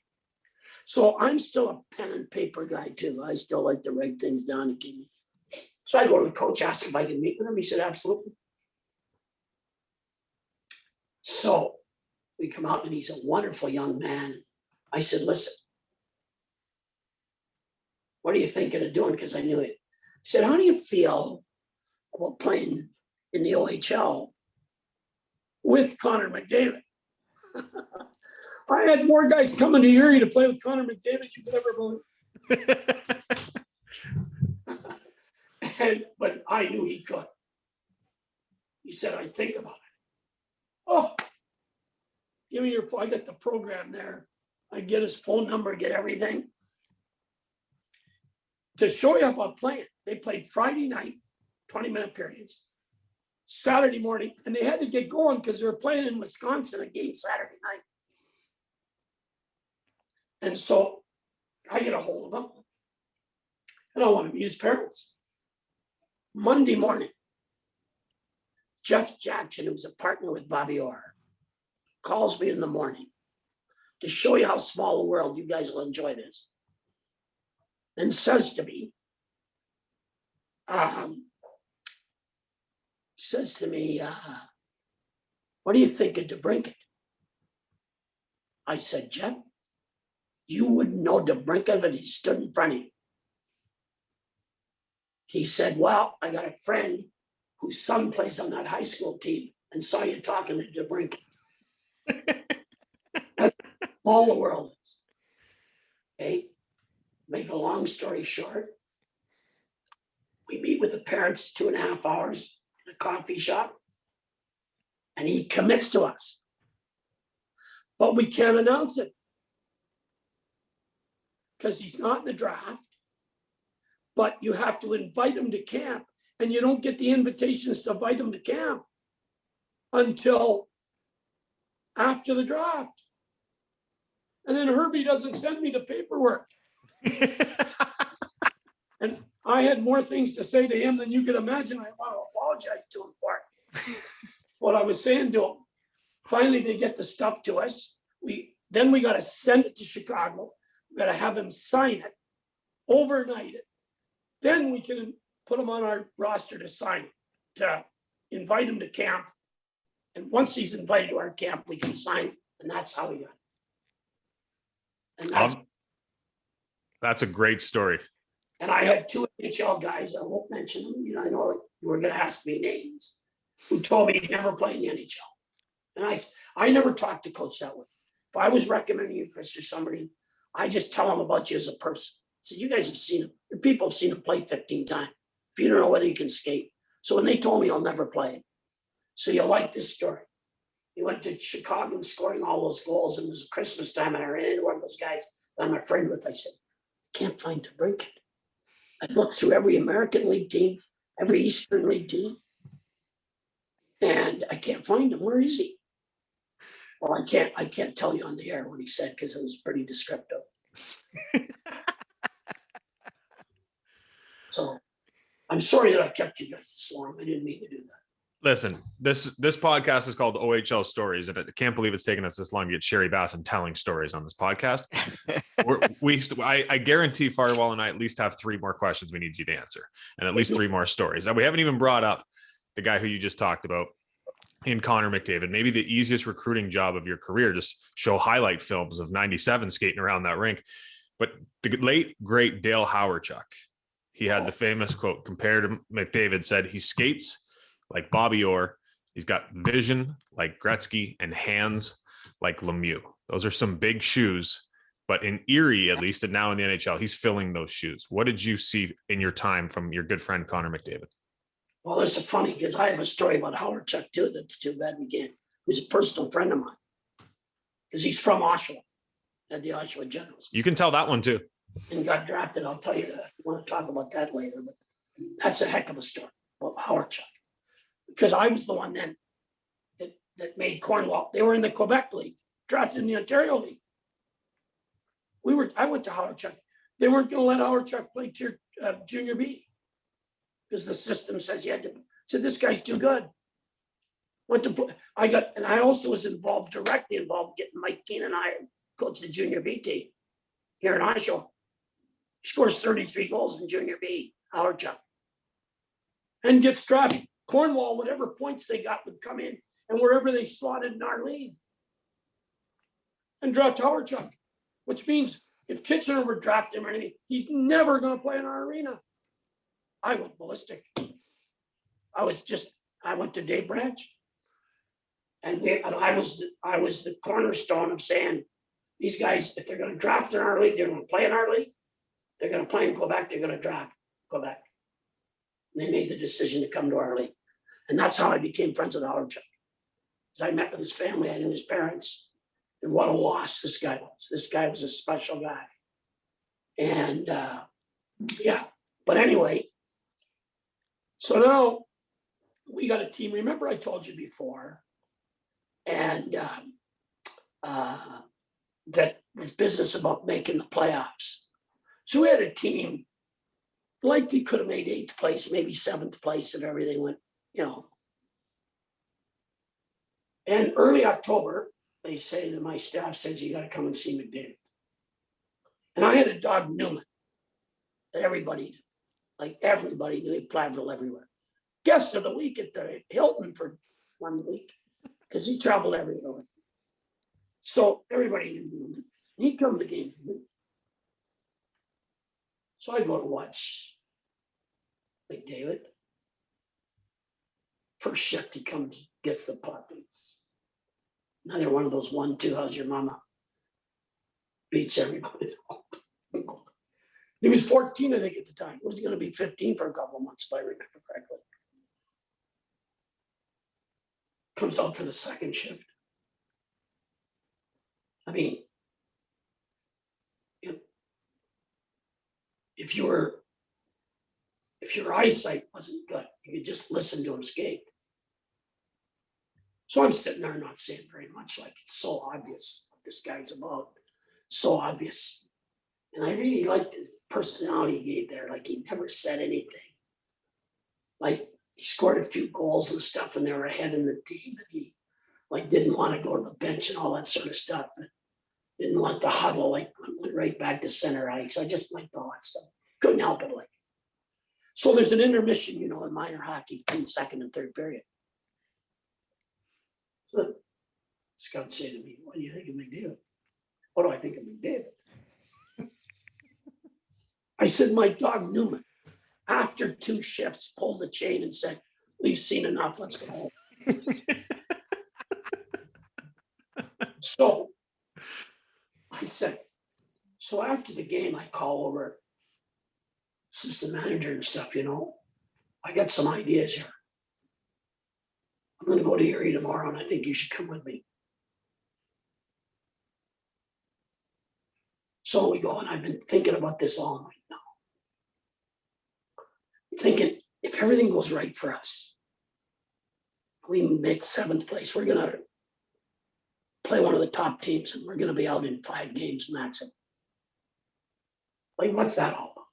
[SPEAKER 3] So I'm still a pen and paper guy too. I still like to write things down and give me. So I go to the coach, ask if I can meet with him. He said, absolutely. So we come out and he's a wonderful young man. I said, listen, what are you thinking of doing? Because I knew it. He said, how do you feel about playing in the OHL with Connor McDavid? I had more guys coming to Erie to play with Connor McDavid you could ever believe. But I knew he could. He said, I'd think about it. Oh, give me your phone. I got the program there. I get his phone number, get everything. To show you about playing, they played Friday night, 20-minute periods, Saturday morning, and they had to get going because they were playing in Wisconsin a game Saturday night. And so I get a hold of him, and I want to meet his parents. Monday morning, Jeff Jackson, who's a partner with Bobby Orr, calls me in the morning to show you how small a world. You guys will enjoy this. And says to me, what do you think of DeBrincat? I said, Jeff, you wouldn't know DeBrincat if he stood in front of you. He said, well, I got a friend whose son plays on that high school team and saw you talking to DeBrincat. That's all the world is. Okay? Make a long story short, we meet with the parents 2.5 hours in a coffee shop, and he commits to us. But we can't announce it because he's not in the draft, but you have to invite him to camp, and you don't get the invitations to invite him to camp until after the draft. And then Herbie doesn't send me the paperwork. And I had more things to say to him than you could imagine. I want to apologize to him for it. What I was saying to him, finally they get the stuff to us. We got to send it to Chicago. We got to have him sign it, overnight it. Then we can put him on our roster to sign it, to invite him to camp. And once he's invited to our camp, we can sign it. And that's how we got it. And
[SPEAKER 1] that's a great story.
[SPEAKER 3] And I had two NHL guys, I won't mention them, I know you were going to ask me names, who told me he'd never play in the NHL. And I never talked to coach that way. If I was recommending you, Chris, or somebody, I just tell them about you as a person. So you guys have seen him. Your people have seen him play 15 times. If you don't know whether you can skate. So when they told me I'll never play, so you like this story. He went to Chicago and scoring all those goals. And it was Christmas time, and I ran into one of those guys that I'm a friend with. I said, can't find a break. I looked through every American League team, every Eastern League team, and I can't find him. Where is he? Well, I can't tell you on the air what he said because it was pretty descriptive. So I'm sorry that I kept you guys this long. I didn't mean to do that.
[SPEAKER 1] Listen, this podcast is called OHL Stories, and I can't believe it's taken us this long to get Sherry Bassin telling stories on this podcast. I guarantee Firewall and I at least have 3 more questions we need you to answer, and at least 3 more stories. And we haven't even brought up the guy who you just talked about in Connor McDavid, maybe the easiest recruiting job of your career. Just show highlight films of 97 skating around that rink. But the late, great Dale Hawerchuk, he had the famous quote compared to McDavid, said he skates like Bobby Orr. He's got vision like Gretzky and hands like Lemieux. Those are some big shoes, but in Erie, at least, and now in the NHL, he's filling those shoes. What did you see in your time from your good friend, Connor McDavid?
[SPEAKER 3] Well, this is funny because I have a story about Hawerchuk too. That's too bad we can't. He's a personal friend of mine because he's from Oshawa, at the Oshawa Generals.
[SPEAKER 1] You can tell that one too. And
[SPEAKER 3] got drafted. I'll tell you that. I want to talk about that later, but that's a heck of a story about Hawerchuk. Because I was the one then that made Cornwall. They were in the Quebec League, drafted in the Ontario League. I went to Hawerchuk. They weren't going to let Hawerchuk play junior B because the system says you had to. Said this guy's too good. Went to play. I also was directly involved getting Mike Keane and I coach the junior B team here in Oshawa. He scores 33 goals in junior B, Hawerchuk, and gets drafted. Cornwall, whatever points they got would come in and wherever they slotted in our league and draft Hawerchuk, which means if Kitchener would draft him or anything, he's never going to play in our arena. I went ballistic. I went to Dave Branch, and I was the cornerstone of saying, these guys, if they're going to draft in our league, they're going to play in our league. They're going to play in Quebec. They're going to draft Quebec. And they made the decision to come to our league. And that's how I became friends with Hawerchuk. Because I met with his family, I knew his parents, and what a loss this guy was. This guy was a special guy. And but anyway, so now we got a team. Remember I told you before, and that this business about making the playoffs. So we had a team, likely could have made 8th place, maybe 7th place if everything went, And early October, they say to my staff, says, you got to come and see McDavid. And I had a dog, Newman, that everybody knew. Like everybody knew, he Platteville everywhere. Guest of the week at the Hilton for 1 week, because he traveled everywhere. So everybody knew Newman. He'd come to the game for me. So I go to watch McDavid. First shift, he comes, gets the puck. It's another one of those 1-2, how's your mama? Beats everybody. He was 14, I think, at the time. He was going to be 15 for a couple of months, if I remember correctly. Comes out for the second shift. I mean, if your eyesight wasn't good, you could just listen to him skate. So I'm sitting there not saying very much, like it's so obvious what this guy's about. so obvious. And I really liked his personality he gave there. Like, he never said anything. Like, he scored a few goals and stuff, and they were ahead in the team, and he like didn't want to go to the bench and all that sort of stuff. But didn't want the huddle, like went right back to center ice. I just liked all that stuff. Couldn't help it. Like, so there's an intermission, you know, in minor hockey between second and third period. So Scott said to me, "What do you think of McDavid?" "What do I think of McDavid?" I said, "My dog Newman, after 2 shifts, pulled the chain and said, 'We've seen enough, let's go home.'" So I said, so after the game, I call over assistant manager and stuff, you know, "I got some ideas here. I'm going to go to Erie tomorrow, and I think you should come with me." So we go, and I've been thinking about this all night now. Thinking, if everything goes right for us, we make 7th place, we're going to play one of the top teams, and we're going to be out in 5 games maximum. Like, what's that all about?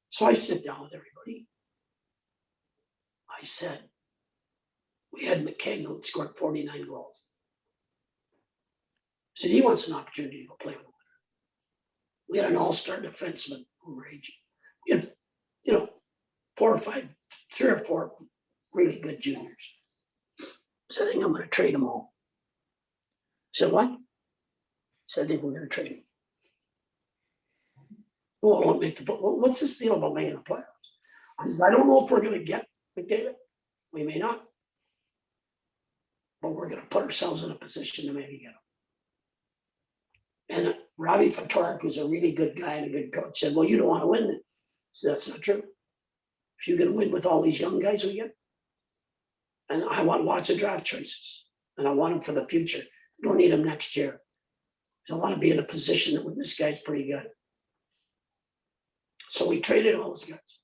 [SPEAKER 3] So I sit down with everybody. I said, we had McKay who scored 49 goals. I said, he wants an opportunity to go play with him. We had an all-star defenseman who were aging. We had, you know, 4 or 5, 3 or 4 really good juniors. So I think I'm going to trade them all. I said, "What?" I said, "I think we're going to trade them." "Well, I won't make the. What's this deal about making the playoffs?" I said, "I don't know if we're going to get McDavid. We may not. But we're going to put ourselves in a position to maybe get them." And Robbie Fatorik, who's a really good guy and a good coach, said, "Well, you don't want to win then." So that's not true. If you're going to win with all these young guys we get, and I want lots of draft choices, and I want them for the future. I don't need them next year. I want to be in a position that when this guy's pretty good. So we traded all those guys,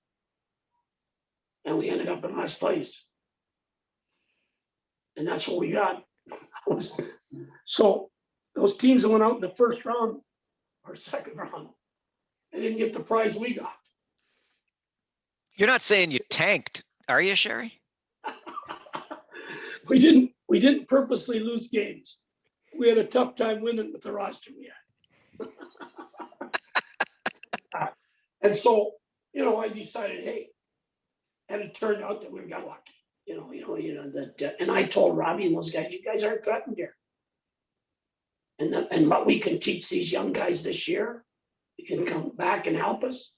[SPEAKER 3] and we ended up in last place. And that's what we got. So those teams that went out in the first round or second round, they didn't get the prize we got.
[SPEAKER 2] You're not saying you tanked, are you, Sherry?
[SPEAKER 3] We didn't purposely lose games. We had a tough time winning with the roster we had. And so, you know, I decided, hey, and it turned out that we got lucky. And I told Robbie and those guys, you guys aren't threatened here. And what we can teach these young guys this year, you can come back and help us.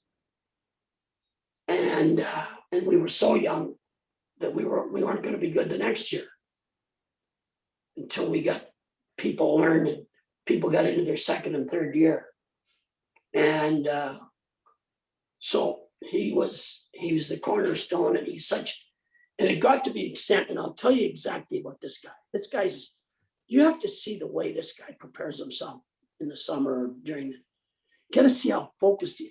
[SPEAKER 3] And we were so young that we weren't going to be good the next year until we got people learned and people got into their second and third year. And so he was the cornerstone, and and it got to the extent, and I'll tell you exactly about this guy. This guy's, you have to see the way this guy prepares himself in the summer or during got to see how focused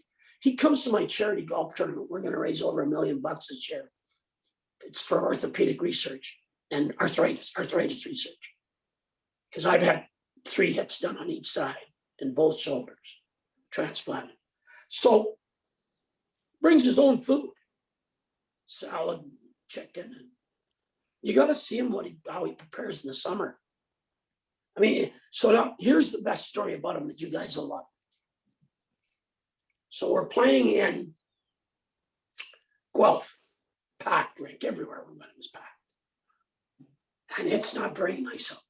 [SPEAKER 3] he comes to my charity golf tournament. We're going to raise over $1 million this year. It's for orthopedic research and arthritis research. Because I've had 3 hips done on each side and both shoulders transplanted. So brings his own food, salad, chicken. And you got to see him how he prepares in the summer. I mean, so now here's the best story about him that you guys will love. So we're playing in Guelph, packed rink everywhere we went, it was packed. And it's not very nice out.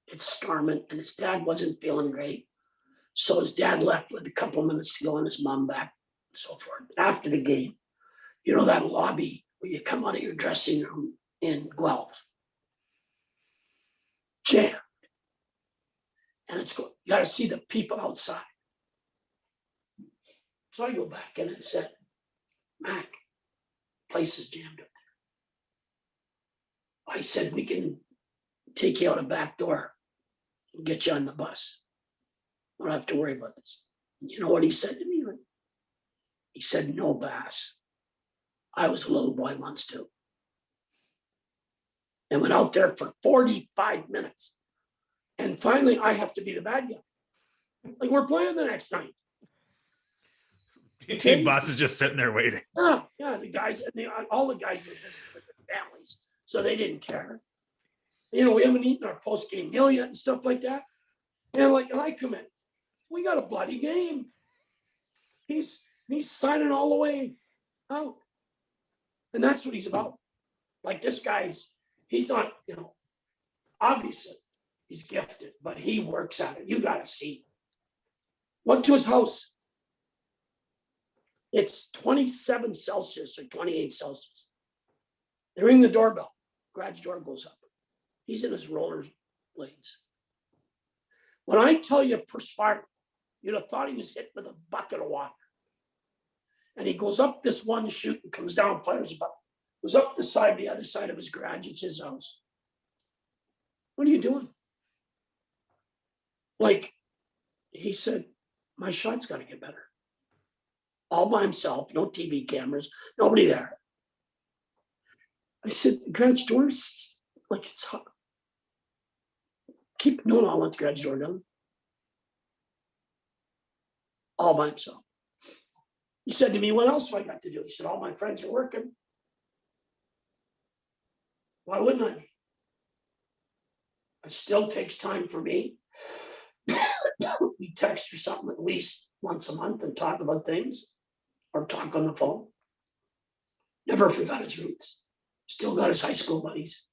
[SPEAKER 3] It's storming, and his dad wasn't feeling great. So his dad left with a couple of minutes to go, and his mom back, and so forth. After the game, you know that lobby where you come out of your dressing room in Guelph? Jammed. And you got to see the people outside. So I go back in and said, Mac, place is jammed up there. I said, we can take you out a back door and get you on the bus. We don't have to worry about this. And you know what he said to me? He said, no, Bass. I was a little boy once too. And went out there for 45 minutes. And finally, I have to be the bad guy. Like, we're playing the next night.
[SPEAKER 1] Team boss is just sitting there waiting.
[SPEAKER 3] Yeah, the guys, all the guys were visiting with their families, so they didn't care. We haven't eaten our post-game meal yet and stuff like that. And I come in, we got a bloody game. He's signing all the way out. And that's what he's about. Like, this guy's, he's not, obviously he's gifted, but he works at it. You got to see. Went to his house. It's 27 Celsius or 28 Celsius. They ring the doorbell. Garage door goes up. He's in his roller blades. When I tell you perspiring, you'd have thought he was hit with a bucket of water. And he goes up this one chute and comes down, fires a bucket. Goes up the other side of his garage. It's his house. What are you doing? Like, he said, my shot's got to get better. All by himself, no TV cameras, nobody there. I said, garage doors, like, it's hot. No, I want the garage door done. All by himself. He said to me, what else have I got to do? He said, all my friends are working. Why wouldn't I be? It still takes time for me. We text or something at least once a month and talk about things or talk on the phone. Never forgot his roots. Still got his high school buddies.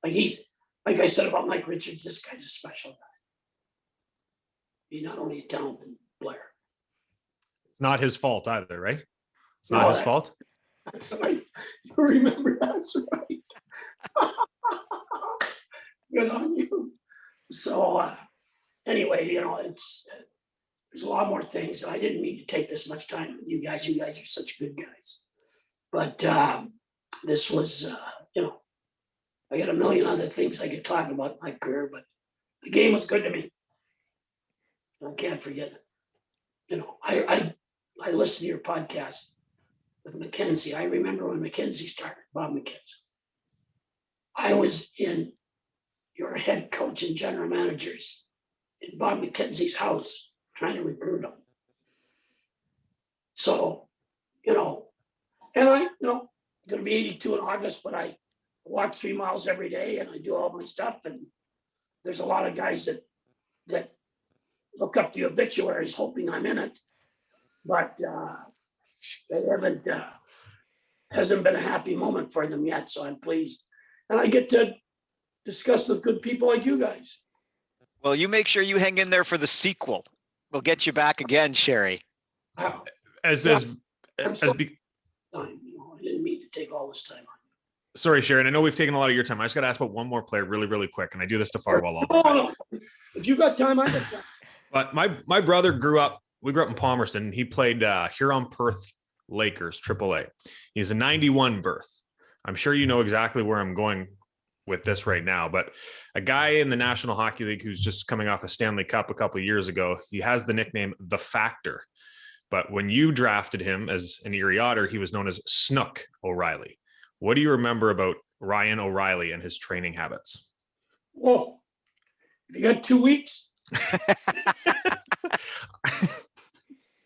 [SPEAKER 3] Like I said about Mike Richards, this guy's a special guy. He's not only a talented player.
[SPEAKER 1] It's not his fault either, right? It's not his fault.
[SPEAKER 3] That's right. You remember, that's right. Good on you. So anyway, there's a lot more things. I didn't mean to take this much time with you guys. You guys are such good guys. But this was, I got a million other things I could talk about in my career, but the game was good to me. I can't forget it. I listened to your podcast with Mackenzie. I remember when Mackenzie started, Bob Mackenzie. I was in your head coach and general managers in Bob Mackenzie's house trying to recruit him. So, and I'm going to be 82 in August, but I walk 3 miles every day and I do all my stuff. And there's a lot of guys that look up the obituaries hoping I'm in it, but they hasn't been a happy moment for them yet. So I'm pleased. And I get to discuss with good people like you guys.
[SPEAKER 2] Well, you make sure you hang in there for the sequel. We'll get you back again, Sherry.
[SPEAKER 3] I didn't mean to take all this time on.
[SPEAKER 1] Sorry, Sharon. I know we've taken a lot of your time. I just got to ask about one more player really, really quick. And I do this to Farwell all the time.
[SPEAKER 3] No. If you got time, I got time.
[SPEAKER 1] But my brother we grew up in Palmerston. He played Huron-Perth Lakers, AAA. He's a 91 birth. I'm sure you know exactly where I'm going with this right now, but a guy in the National Hockey League who's just coming off a Stanley Cup a couple of years ago, he has the nickname The Factor. But when you drafted him as an Erie Otter, he was known as Snook O'Reilly. What do you remember about Ryan O'Reilly and his training habits?
[SPEAKER 3] Whoa, if you got 2 weeks.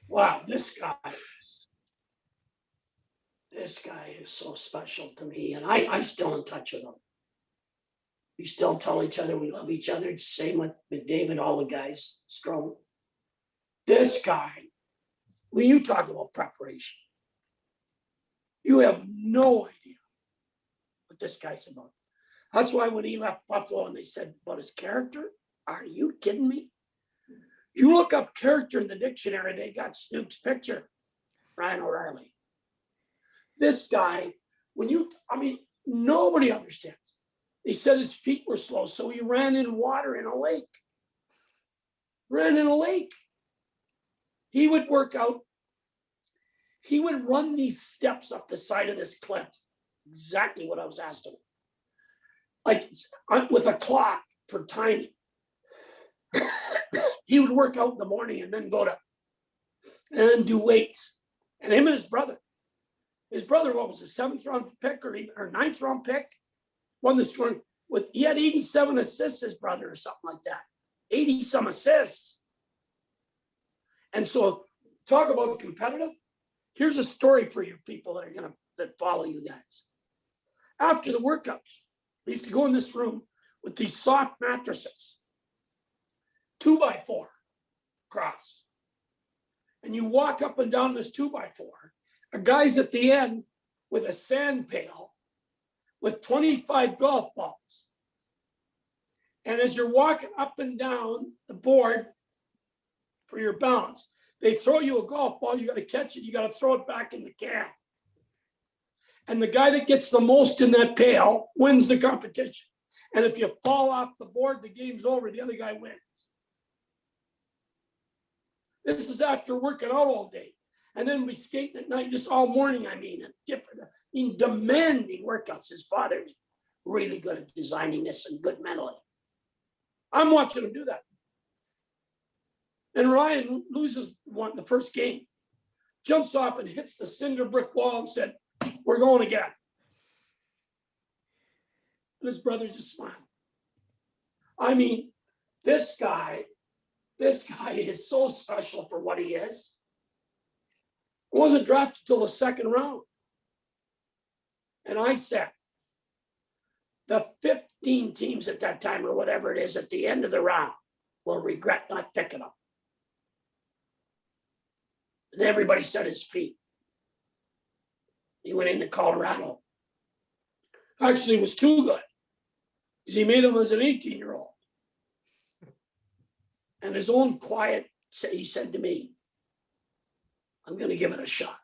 [SPEAKER 3] Wow, this guy is so special to me. And I still in touch with him. We still tell each other we love each other. It's the same with McDavid, all the guys, strong. This guy, when you talk about preparation, you have no idea what this guy's about. That's why when he left Buffalo and they said about his character, are you kidding me? You look up character in the dictionary, they got Snoop's picture, Ryan O'Reilly. This guy, nobody understands. They said his feet were slow, so he ran in water in a lake. He would work out. He would run these steps up the side of this cliff. Exactly what I was asking him. Like with a clock for timing. He would work out in the morning and then and do weights. And him and his brother, what was a 7th round pick or 9th round pick? Won the scoring. he had 87 assists, his brother, or something like that. 80 some assists. And so talk about competitive. Here's a story for you people that follow you guys. After the workouts, we used to go in this room with these soft mattresses, 2x4 cross. And you walk up and down this 2x4. A guy's at the end with a sand pail with 25 golf balls. And as you're walking up and down the board for your balance, they throw you a golf ball, you got to catch it, you got to throw it back in the can. And the guy that gets the most in that pail wins the competition. And if you fall off the board, the game's over, the other guy wins. This is after working out all day. And then we skating at night, just all morning, demanding workouts. His father's really good at designing this and good mentally. I'm watching him do that. And Ryan loses the first game, jumps off and hits the cinder brick wall and said, "We're going again." And his brother just smiled. I mean, this guy is so special for what he is. He wasn't drafted till the second round. And I said, the 15 teams at that time, or whatever it is, at the end of the round will regret not picking him. And everybody set his feet. He went into Colorado. Actually, it was too good, because he made him as an 18-year-old. And his own quiet, he said to me, "I'm going to give it a shot,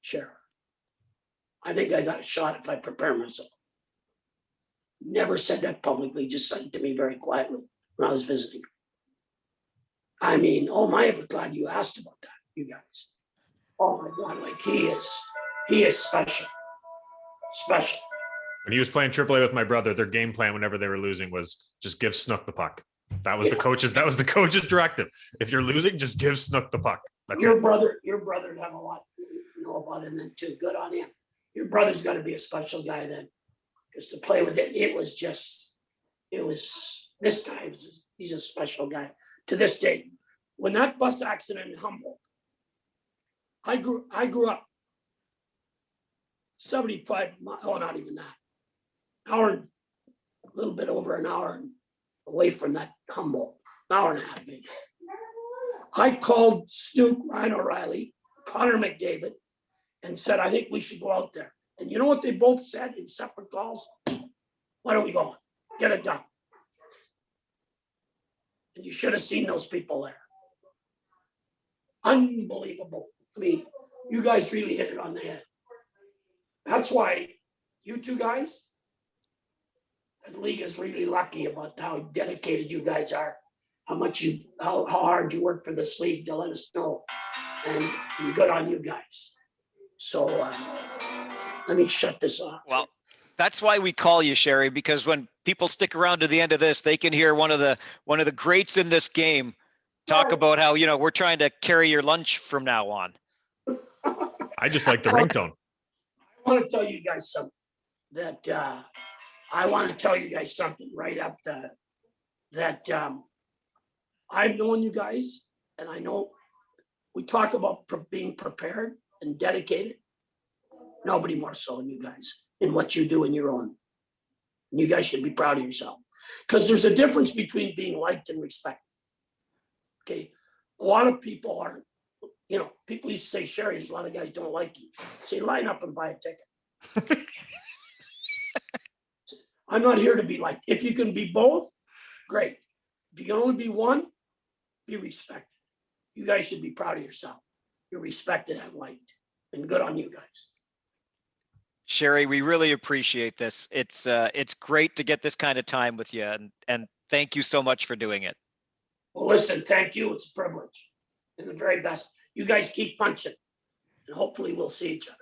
[SPEAKER 3] Sherry. I think I got a shot if I prepare myself." Never said that publicly, just said it to me very quietly when I was visiting. I mean, oh my, ever glad you asked about that, you guys. Oh my God, like he is special. Special.
[SPEAKER 1] When he was playing AAA with my brother, their game plan whenever they were losing was just give Snook the puck. That was the coach's directive. If you're losing, just give Snook the puck. That's
[SPEAKER 3] your
[SPEAKER 1] it.
[SPEAKER 3] Your brother have a lot to know about him then too. Good on him. Your brother's got to be a special guy then, because to play with it, this guy he's a special guy to this day. When that bus accident in Humboldt, I grew up 75 miles, oh, not even that, a little bit over an hour away from that Humboldt, an hour and a half maybe. I called Snook, Ryan O'Reilly, Connor McDavid, and said, "I think we should go out there." And you know what they both said in separate calls? "When are we going? Get it done." And you should have seen those people there. Unbelievable. I mean, you guys really hit it on the head. That's why you two guys, the league is really lucky about how dedicated you guys are, how hard you work for this league to let us know, and good on you guys. So let me shut this off.
[SPEAKER 2] Well, that's why we call you, Sherry, because when people stick around to the end of this, they can hear one of the greats in this game talk about how, we're trying to carry your lunch from now on.
[SPEAKER 1] I just like the ringtone.
[SPEAKER 3] I want to tell you guys something right up that I've known you guys, and I know we talk about being prepared and dedicated. Nobody more so than you guys in what you do in your own. And you guys should be proud of yourself, because there's a difference between being liked and respected. Okay, a lot of people aren't. People used to say, "Sherry, there's a lot of guys don't like you." Say, line up and buy a ticket. I'm not here to be liked. If you can be both, great. If you can only be one, be respected. You guys should be proud of yourself. You're respected and liked, and good on you guys.
[SPEAKER 2] Sherry, we really appreciate this. It's great to get this kind of time with you, and thank you so much for doing it.
[SPEAKER 3] Well, listen, thank you. It's a privilege, and the very best. You guys keep punching, and hopefully we'll see each other.